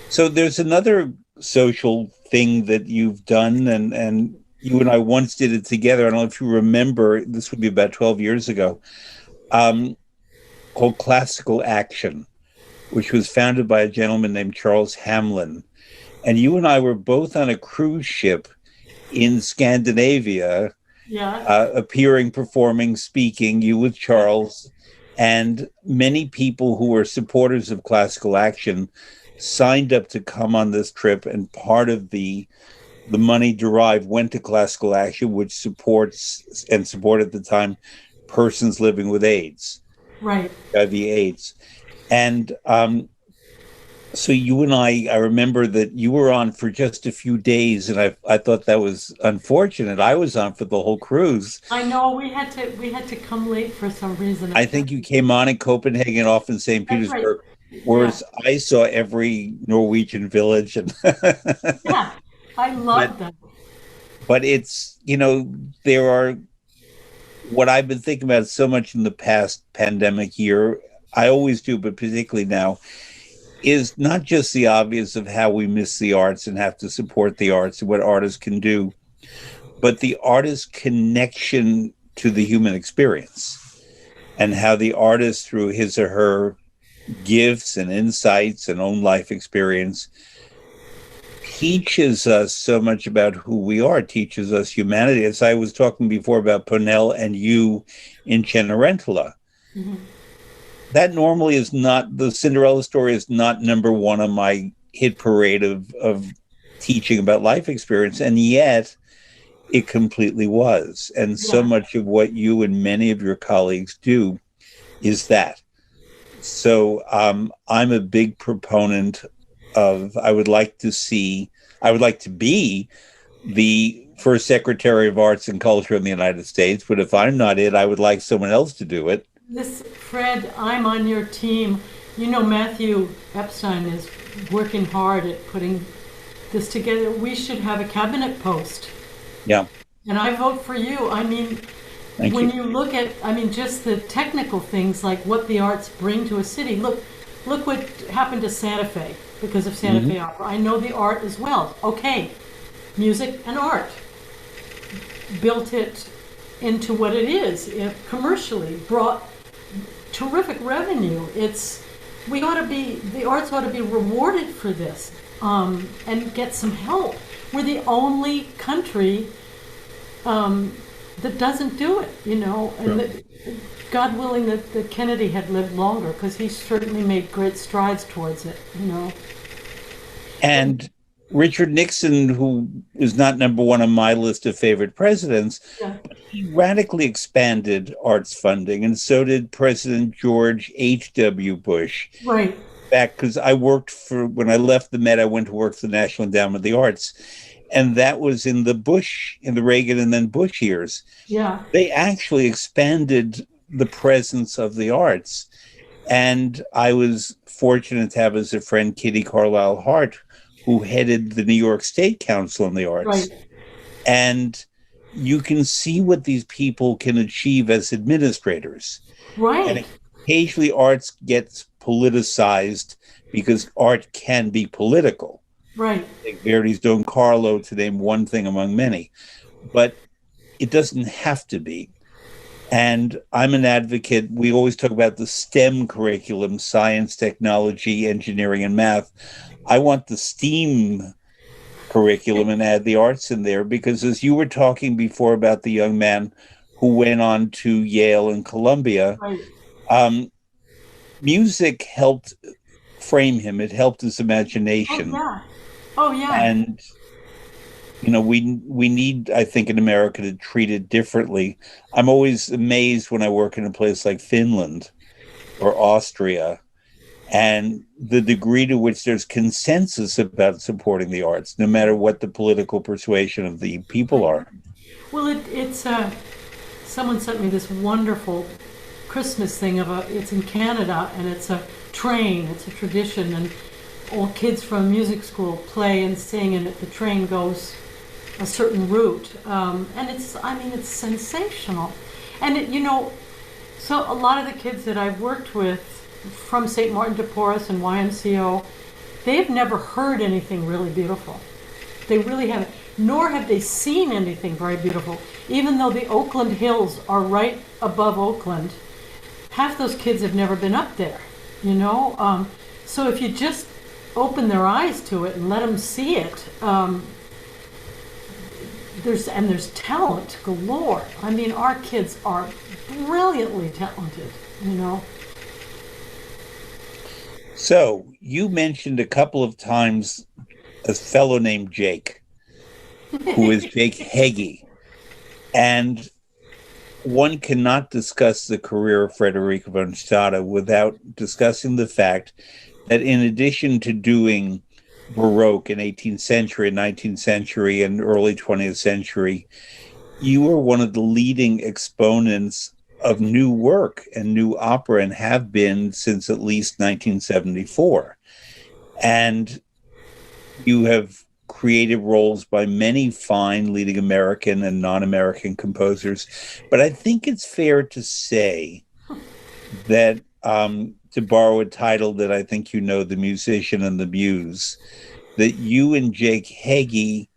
So there's another social thing that you've done, and you and I once did it together. I don't know if you remember, this would be about 12 years ago, um, called Classical Action, which was founded by a gentleman named Charles Hamlin. And you and I were both on a cruise ship in Scandinavia, Yeah. appearing, performing, speaking, you with Charles, and many people who were supporters of Classical Action signed up to come on this trip, and part of the money derived went to Classical Action, which supports and supported at the time persons living with AIDS, Right. HIV/AIDS. And so you and I remember that you were on for just a few days, and I thought that was unfortunate. I was on for the whole cruise. I know we had to come late for some reason. I think you came on in Copenhagen, off in St. That's right. Petersburg, Yeah. whereas I saw every Norwegian village. And Yeah. I but love that. but it's, there are, what I've been thinking about so much in the past pandemic year, I always do, but particularly now, is not just the obvious of how we miss the arts and have to support the arts and what artists can do, but the artist's connection to the human experience and how the artist, through his or her gifts and insights and own life experience, teaches us so much about who we are, teaches us humanity. As I was talking before about Ponell and you in Cenerentola, Mm-hmm. that normally is not, the Cinderella story is not number one on my hit parade of teaching about life experience, and yet it completely was. And so Yeah. much of what you and many of your colleagues do is that. So I'm a big proponent of, I would like to be the first Secretary of Arts and Culture in the United States, but if I'm not it, I would like someone else to do it. Fred, I'm on your team. You know, Matthew Epstein is working hard at putting this together. We should have a cabinet post. Yeah. And I vote for you. I mean, Thank when you. you look at, just the technical things like what the arts bring to a city. Look what happened to Santa Fe because of Santa Fe Opera. I know the art as well. Okay, music and art built it into what it is. It commercially brought terrific revenue. The arts ought to be rewarded for this, and get some help. We're the only country that doesn't do it, and God willing that Kennedy had lived longer, because he certainly made great strides towards it. And Richard Nixon, who is not number one on my list of favorite presidents, Yeah. he radically expanded arts funding, and so did President George H.W. Bush. Right. Back, because when I left the Met, I went to work for the National Endowment of the Arts. And that was in the Reagan and then Bush years. Yeah. They actually expanded the presence of the arts. And I was fortunate to have as a friend Kitty Carlisle Hart, who headed the New York State Council on the Arts. Right. And you can see what these people can achieve as administrators. Right. And occasionally arts gets politicized because art can be political. Right. Like Verdi's Don Carlo, to name one thing among many. But it doesn't have to be. And I'm an advocate. We always talk about the STEM curriculum: science, technology, engineering, and math. I want the STEAM curriculum and add the arts in there, because as you were talking before about the young man who went on to Yale and Columbia, Right. um, music helped frame him. It helped his Oh imagination. yeah. Oh yeah. And we need, I think, in America to treat it differently. I'm always amazed when I work in a place like Finland or Austria, and the degree to which there's consensus about supporting the arts, no matter what the political persuasion of the people Right. are. Well, it's someone sent me this wonderful Christmas thing of a. It's in Canada, and it's a train. It's a tradition, and all kids from music school play and sing, and the train goes a certain route, and it's sensational, and so a lot of the kids that I've worked with from St. Martin de Porres and YMCO, they've never heard anything really beautiful. They really haven't, nor have they seen anything very beautiful. Even though the Oakland Hills are right above Oakland, half those kids have never been up there, you know? So if you just open their eyes to it and let them see it, there's talent galore. I mean, our kids are brilliantly talented, you know? So you mentioned a couple of times a fellow named Jake, who is Jake Heggie. And one cannot discuss the career of Frederica von Stade without discussing the fact that in addition to doing Baroque in 18th century, 19th century, and early 20th century, you were one of the leading exponents of new work and new opera, and have been since at least 1974. And you have created roles by many fine leading American and non-American composers. But I think it's fair to say that, to borrow a title that I think you know, The Musician and the Muse, that you and Jake Heggie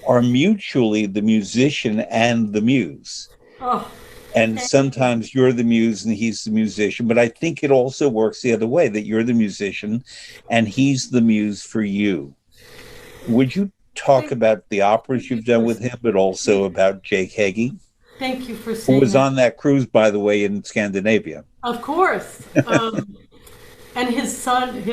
are mutually the musician and the muse. Oh, And sometimes you're the muse and he's the musician. But I think it also works the other way, that you're the musician and he's the muse for you. Would you talk about the operas you've done with him, but also about Jake Heggie, thank you for who saying was that. on that cruise, by the way, in Scandinavia? Of course. And his son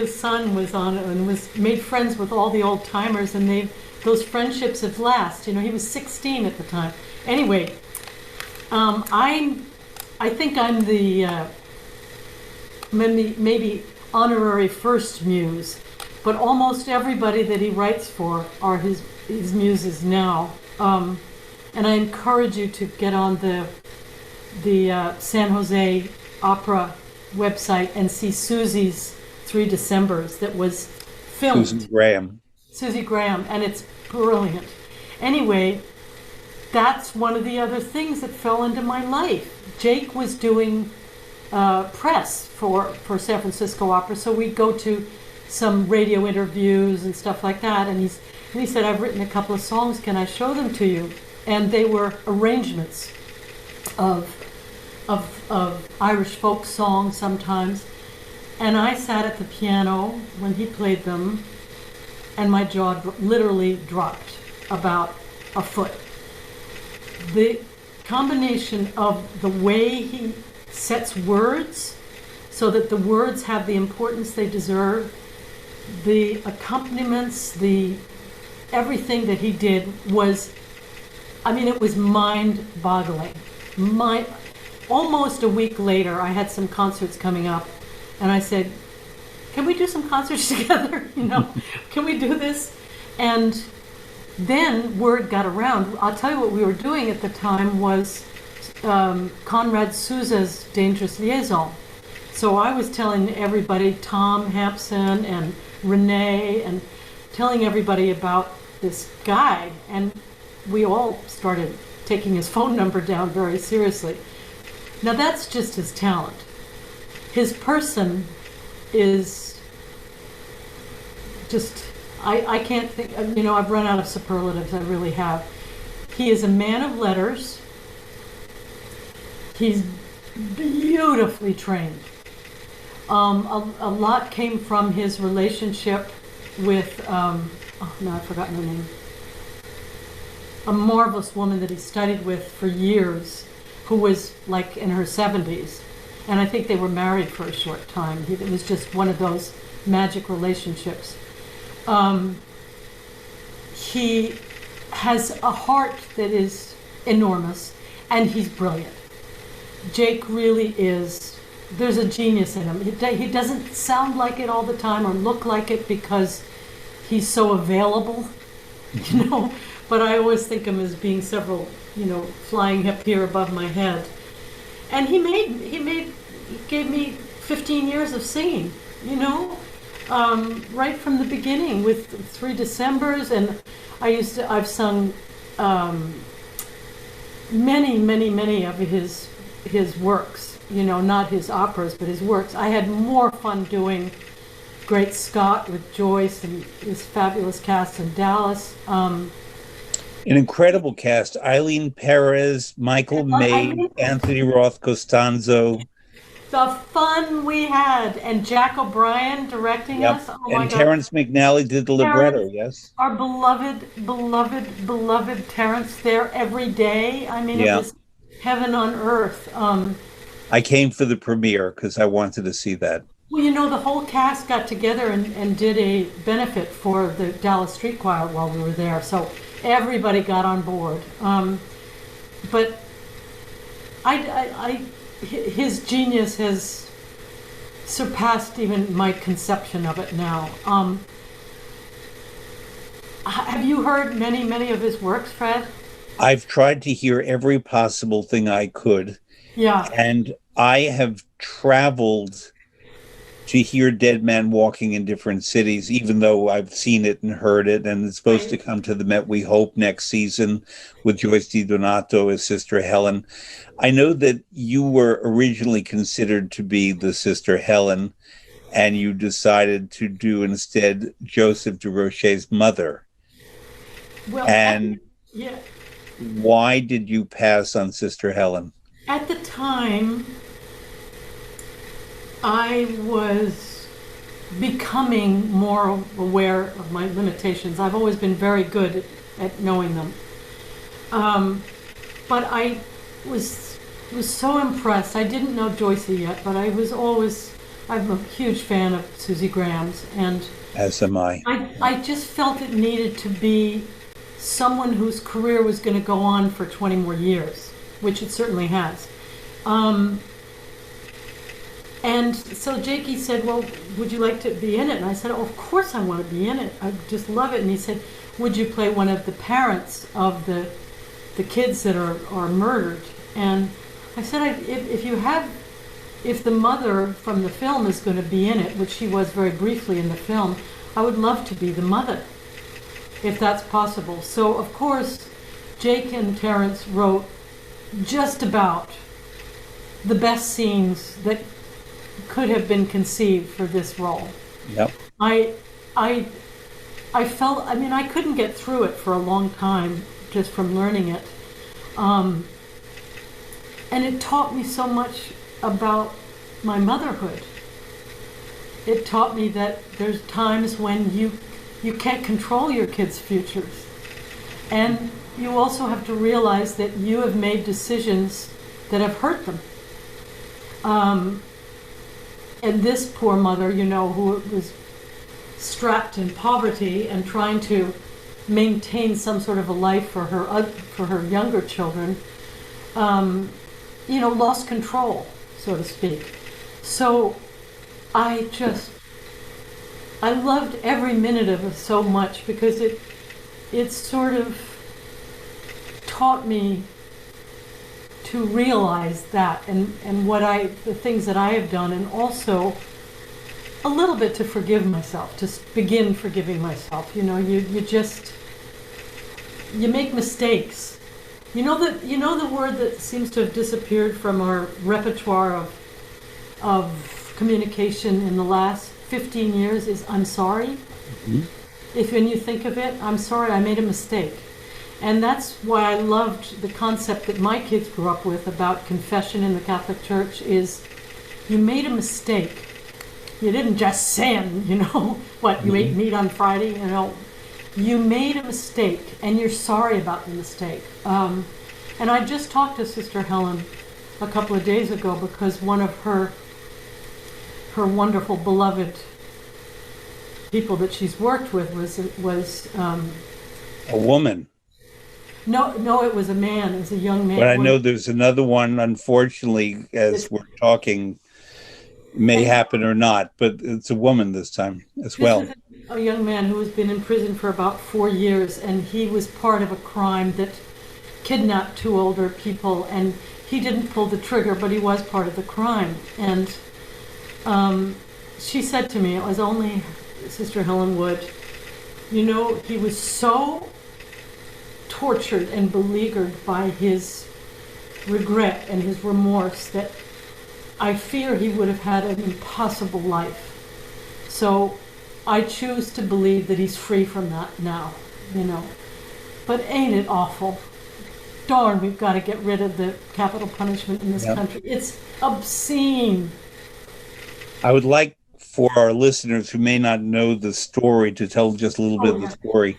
was on it and was made friends with all the old timers, and those friendships have lasted. You know, he was 16 at the time. Anyway, I think I'm the maybe honorary first muse, but almost everybody that he writes for are his muses now. And I encourage you to get on the San Jose Opera website and see Susie's 3 Decembers that was filmed. Susan Graham. Susie Graham, and it's brilliant. Anyway, that's one of the other things that fell into my life. Jake was doing press for San Francisco Opera, so we'd go to some radio interviews and stuff like that, and he said, I've written a couple of songs, can I show them to you? And they were arrangements of Irish folk songs sometimes. And I sat at the piano when he played them, and my jaw literally dropped about a foot. The combination of the way he sets words so that the words have the importance they deserve, the accompaniments, everything that he did was, it was mind-boggling. Almost a week later, I had some concerts coming up, and I said, can we do some concerts together? Can we do this? And then word got around. I'll tell you what we were doing at the time was Conrad Souza's Dangerous Liaison. So I was telling everybody, Tom Hampson and Renee, and telling everybody about this guy, and we all started taking his phone number down very seriously. Now that's just his talent. His person is just, I can't think, I've run out of superlatives, I really have. He is a man of letters. He's beautifully trained. A lot came from his relationship with, oh no, I've forgotten her name. A marvelous woman that he studied with for years, who was like in her 70s. And I think they were married for a short time. It was just one of those magic relationships. He has a heart that is enormous, and he's brilliant. Jake really is, there's a genius in him. He doesn't sound like it all the time or look like it because he's so available, you know, but I always think of him as being several, you know, flying up here above my head. And he gave me 15 years of singing, you know, right from the beginning with 3 Decembers, and I've sung many of his works, you know, not his operas, but his works. I had more fun doing Great Scott with Joyce and this fabulous cast in Dallas. An incredible cast: Eileen Perez, Michael May, Anthony Roth Costanzo. The fun we had, and Jack O'Brien directing us. Oh my and God. Terrence McNally did the libretto. Yes, our beloved Terrence there every day. I mean, it was heaven on earth. I came for the premiere because I wanted to see that. Well, you know, the whole cast got together and did a benefit for the Dallas Street Choir while we were there. So everybody got on board. But his genius has surpassed even my conception of it now. Have you heard many of his works, Fred? I've tried to hear every possible thing I could. Yeah. And I have traveled to hear Dead Man Walking in different cities, even though I've seen it and heard it, and it's supposed to come to the Met, we hope, next season with Joyce DiDonato as Sister Helen. I know that you were originally considered to be the Sister Helen, and you decided to do instead Joseph de Rocher's mother. Well, and why did you pass on Sister Helen? At the time, I was becoming more aware of my limitations. I've always been very good at knowing them. But I was so impressed. I didn't know Joyce yet, but I'm a huge fan of Susie Graham's. And as am I. I just felt it needed to be someone whose career was going to go on for 20 more years, which it certainly has. And so Jakey said, well, would you like to be in it? And I said, oh, of course I want to be in it. I just love it. And he said, would you play one of the parents of the kids that are murdered? And I said, if the mother from the film is going to be in it, which she was very briefly in the film, I would love to be the mother, if that's possible. So, of course, Jake and Terrence wrote just about the best scenes that could have been conceived for this role. Yep. I felt, I mean, I couldn't get through it for a long time just from learning it. And it taught me so much about my motherhood. It taught me that there's times when you can't control your kids' futures. And you also have to realize that you have made decisions that have hurt them. And this poor mother, you know, who was strapped in poverty and trying to maintain some sort of a life for her younger children, you know, lost control, so to speak. So I loved every minute of it so much because it sort of taught me to realize that and the things that I have done, and also a little bit to forgive myself, to begin forgiving myself. You know, you make mistakes. You know the word that seems to have disappeared from our repertoire of communication in the last 15 years is I'm sorry. Mm-hmm. When you think of it, I'm sorry, I made a mistake. And that's why I loved the concept that my kids grew up with about confession in the Catholic Church is you made a mistake. You didn't just sin, what, you ate meat on Friday, You made a mistake and you're sorry about the mistake. And I just talked to Sister Helen a couple of days ago because one of her wonderful, beloved people that she's worked with was a woman. No, it was a man. It was a young man. But I know there's another one, unfortunately, as we're talking, may happen or not, but it's a woman this time as well. A young man who has been in prison for about 4 years, and he was part of a crime that kidnapped 2 older people, and he didn't pull the trigger, but he was part of the crime. And she said to me, it was only Sister Helen Wood, he was so tortured and beleaguered by his regret and his remorse that I fear he would have had an impossible life. So I choose to believe that he's free from that now, But ain't it awful? Darn, we've got to get rid of the capital punishment in this country. It's obscene. I would like for our listeners who may not know the story to tell just a little bit of the story.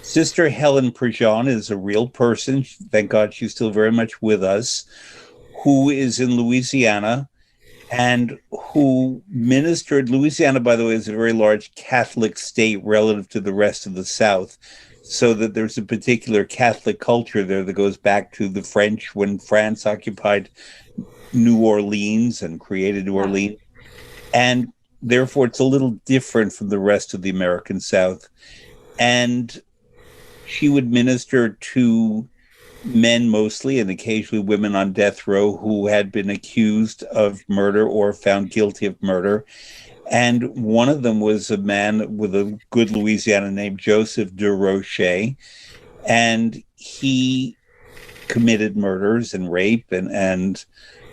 Sister Helen Prejean is a real person. Thank God she's still very much with us, who is in Louisiana and who ministered. Louisiana, by the way, is a very large Catholic state relative to the rest of the South, so that there's a particular Catholic culture there that goes back to the French when France occupied New Orleans and created New Orleans. And therefore, it's a little different from the rest of the American South. And she would minister to men mostly, and occasionally women on death row who had been accused of murder or found guilty of murder. And one of them was a man with a good Louisiana name, Joseph de Rocher. And he committed murders and rape and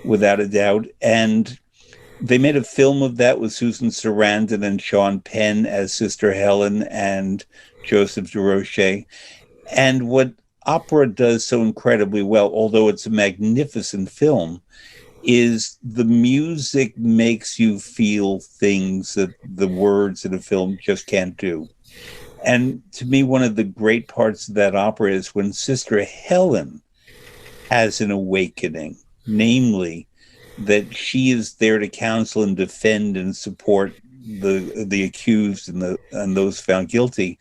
without a doubt. And they made a film of that with Susan Sarandon and Sean Penn as Sister Helen and Joseph de Rocher. And what opera does so incredibly well, although it's a magnificent film, is the music makes you feel things that the words in a film just can't do. And to me, one of the great parts of that opera is when Sister Helen has an awakening, namely that she is there to counsel and defend and support the accused and those found guilty.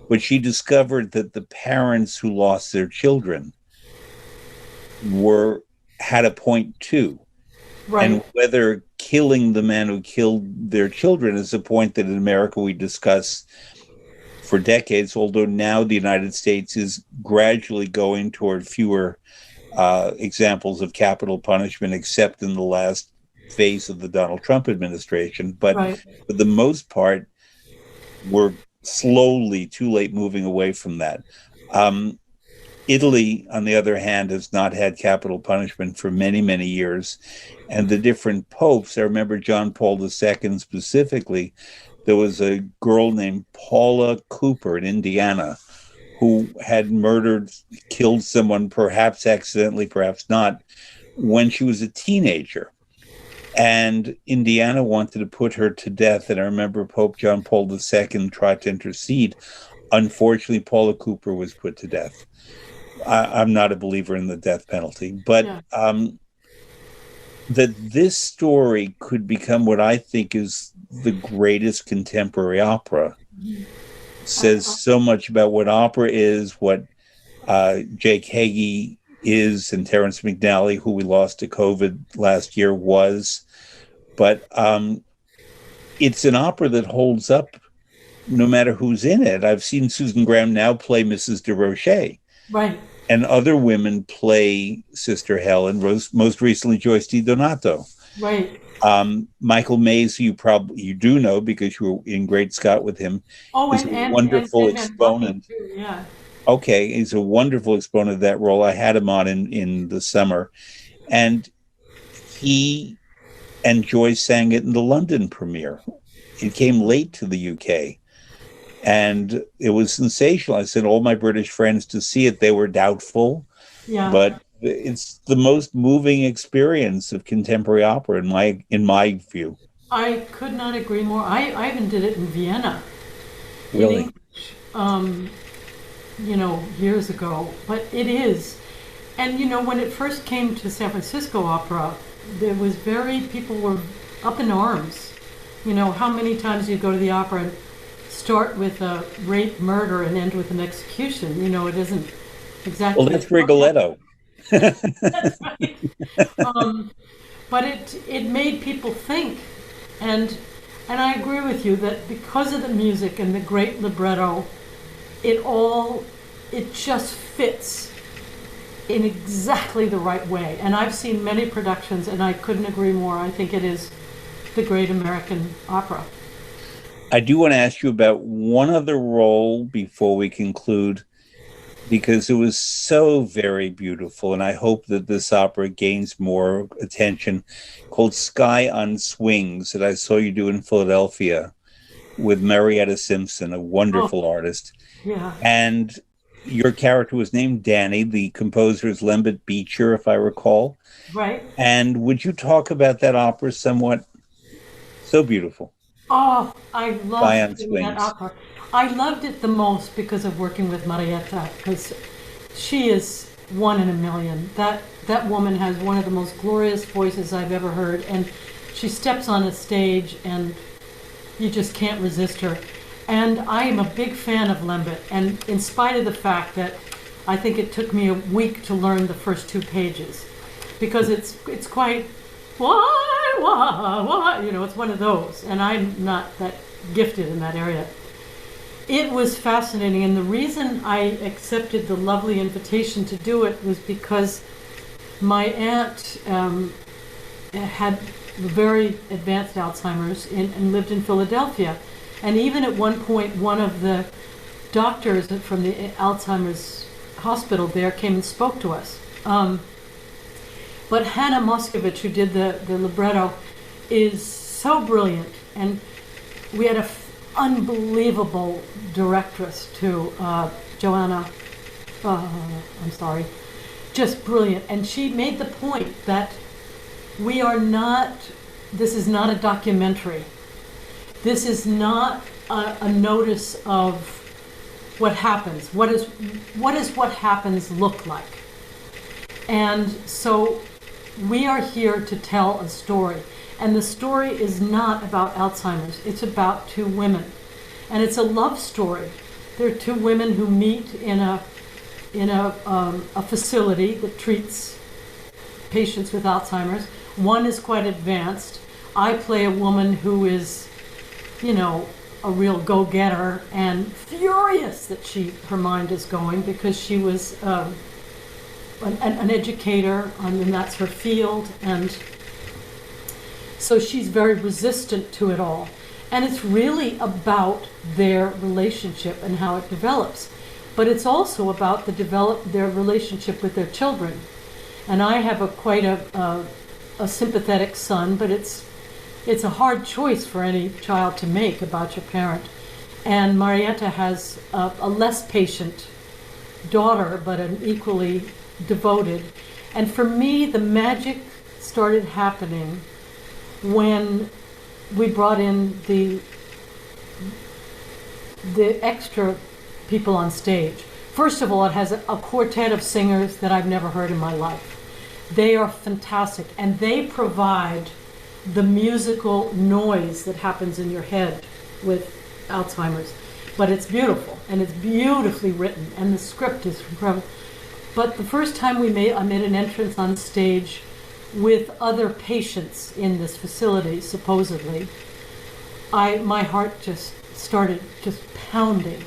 But she discovered that the parents who lost their children had a point too. Right. And whether killing the man who killed their children is a point that in America we discuss for decades, although now the United States is gradually going toward fewer examples of capital punishment, except in the last phase of the Donald Trump administration. But for the most part, we're slowly, too late, moving away from that. Italy, on the other hand, has not had capital punishment for many, many years. And the different popes, I remember John Paul II specifically, there was a girl named Paula Cooper in Indiana who had killed someone, perhaps accidentally, perhaps not, when she was a teenager. And Indiana wanted to put her to death. And I remember Pope John Paul II tried to intercede. Unfortunately, Paula Cooper was put to death. I'm not a believer in the death penalty, but that this story could become what I think is the greatest contemporary opera says so much about what opera is, what Jake Hagee is, and Terrence McNally, who we lost to COVID last year, was. But it's an opera that holds up no matter who's in it. I've seen Susan Graham now play Mrs. de Rocher. Right. And other women play Sister Helen, most recently Joyce DiDonato. Right. Michael Mays, you do know because you were in Great Scott with him. Oh, is a wonderful exponent. Yeah. Okay, he's a wonderful exponent of that role. I had him on in the summer. And he and Joyce sang it in the London premiere. It came late to the UK. And it was sensational. I sent all my British friends to see it. They were doubtful, Yeah. but it's the most moving experience of contemporary opera in my view. I could not agree more. I even did it in Vienna in Really. English, years ago. But it is. And, when it first came to San Francisco Opera, people were up in arms. How many times you go to the opera and start with a rape, murder, and end with an execution? It isn't exactly. Well, that's Rigoletto. That's right. Um, but it made people think, and I agree with you that because of the music and the great libretto, it just fits in exactly the right way. And I've seen many productions, and I couldn't agree more. I think it is the great American opera. I do want to ask you about one other role before we conclude, because it was so very beautiful, and I hope that this opera gains more attention, called Sky on Swings, that I saw you do in Philadelphia with Marietta Simpson, a Oh, wonderful artist. yeah. And your character was named Danny. The composer is Lembit Beecher, if I recall. Right. And would you talk about that opera somewhat? So beautiful. Oh, I Sky loved on doing that Swings. opera. I loved it the most because of working with Marietta, because she is one in a million. That woman has one of the most glorious voices I've ever heard, and she steps on a stage and you just can't resist her. And I am a big fan of Lembit, and in spite of the fact that I think it took me a week to learn the first 2 pages, because it's quite why, it's one of those, and I'm not that gifted in that area. It was fascinating, and the reason I accepted the lovely invitation to do it was because my aunt had very advanced Alzheimer's and lived in Philadelphia. And even at one point, one of the doctors from the Alzheimer's hospital there came and spoke to us. But Hannah Moscovich, who did the libretto, is so brilliant. And we had an unbelievable directress too, Joanna, I'm sorry, just brilliant. And she made the point that this is not a documentary. This is not a notice of what happens. What does what happens look like? And so we are here to tell a story. And the story is not about Alzheimer's. It's about 2 women. And it's a love story. There are 2 women who meet in a facility that treats patients with Alzheimer's. One is quite advanced. I play a woman who is, a real go-getter and furious that her mind is going, because she was an educator, and that's her field, and so she's very resistant to it all. And it's really about their relationship and how it develops. But it's also about their relationship with their children. And I have quite a sympathetic son, but it's a hard choice for any child to make about your parent. And Marietta has a less patient daughter, but an equally devoted. And for me, the magic started happening when we brought in the extra people on stage. First of all, it has a quartet of singers that I've never heard in my life. They are fantastic, and they provide the musical noise that happens in your head with Alzheimer's. But it's beautiful, and it's beautifully written, and the script is incredible. But the first time I made an entrance on stage with other patients in this facility, supposedly, my heart just started pounding.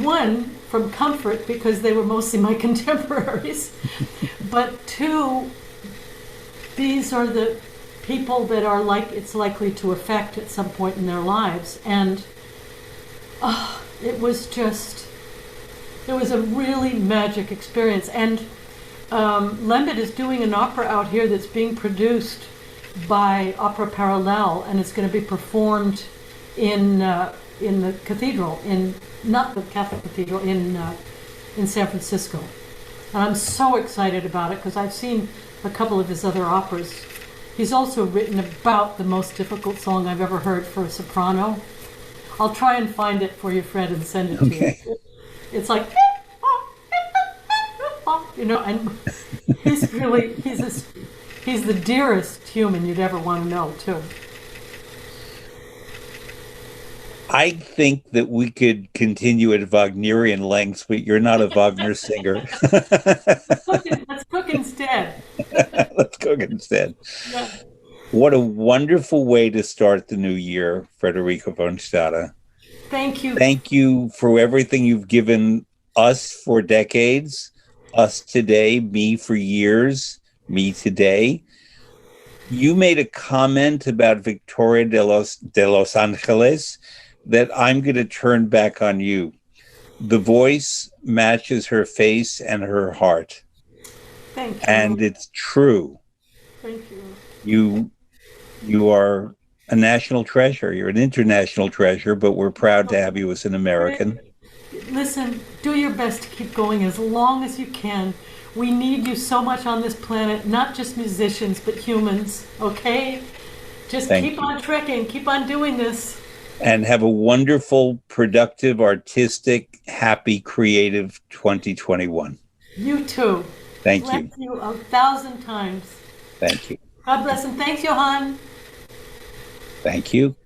One, from comfort, because they were mostly my contemporaries, but 2, these are the people that it's likely to affect at some point in their lives. And it was a really magic experience. And Lembit is doing an opera out here that's being produced by Opera Parallel, and it's going to be performed in the cathedral not the Catholic cathedral in San Francisco. And I'm so excited about it because I've seen a couple of his other operas. He's also written about the most difficult song I've ever heard for a soprano. I'll try and find it for you, Fred, and send it to you. It's like, and he's the dearest human you'd ever want to know, too. I think that we could continue at Wagnerian lengths, but you're not a Wagner singer. Let's cook instead. Let's cook instead. Yeah. What a wonderful way to start the new year, Frederica von Stade. Thank you. Thank you for everything you've given us for decades, us today, me for years, me today. You made a comment about Victoria de Los Angeles that I'm going to turn back on you. The voice matches her face and her heart. Thank you. And it's true. Thank you. You are a national treasure. You're an international treasure, but we're proud to have you as an American. Listen, do your best to keep going as long as you can. We need you so much on this planet, not just musicians, but humans, okay? Just keep on trekking, keep on doing this. And have a wonderful, productive, artistic, happy, creative 2021. You too. Thank you. Bless you 1,000 times. Thank you. God bless and thanks, Johan. Thank you.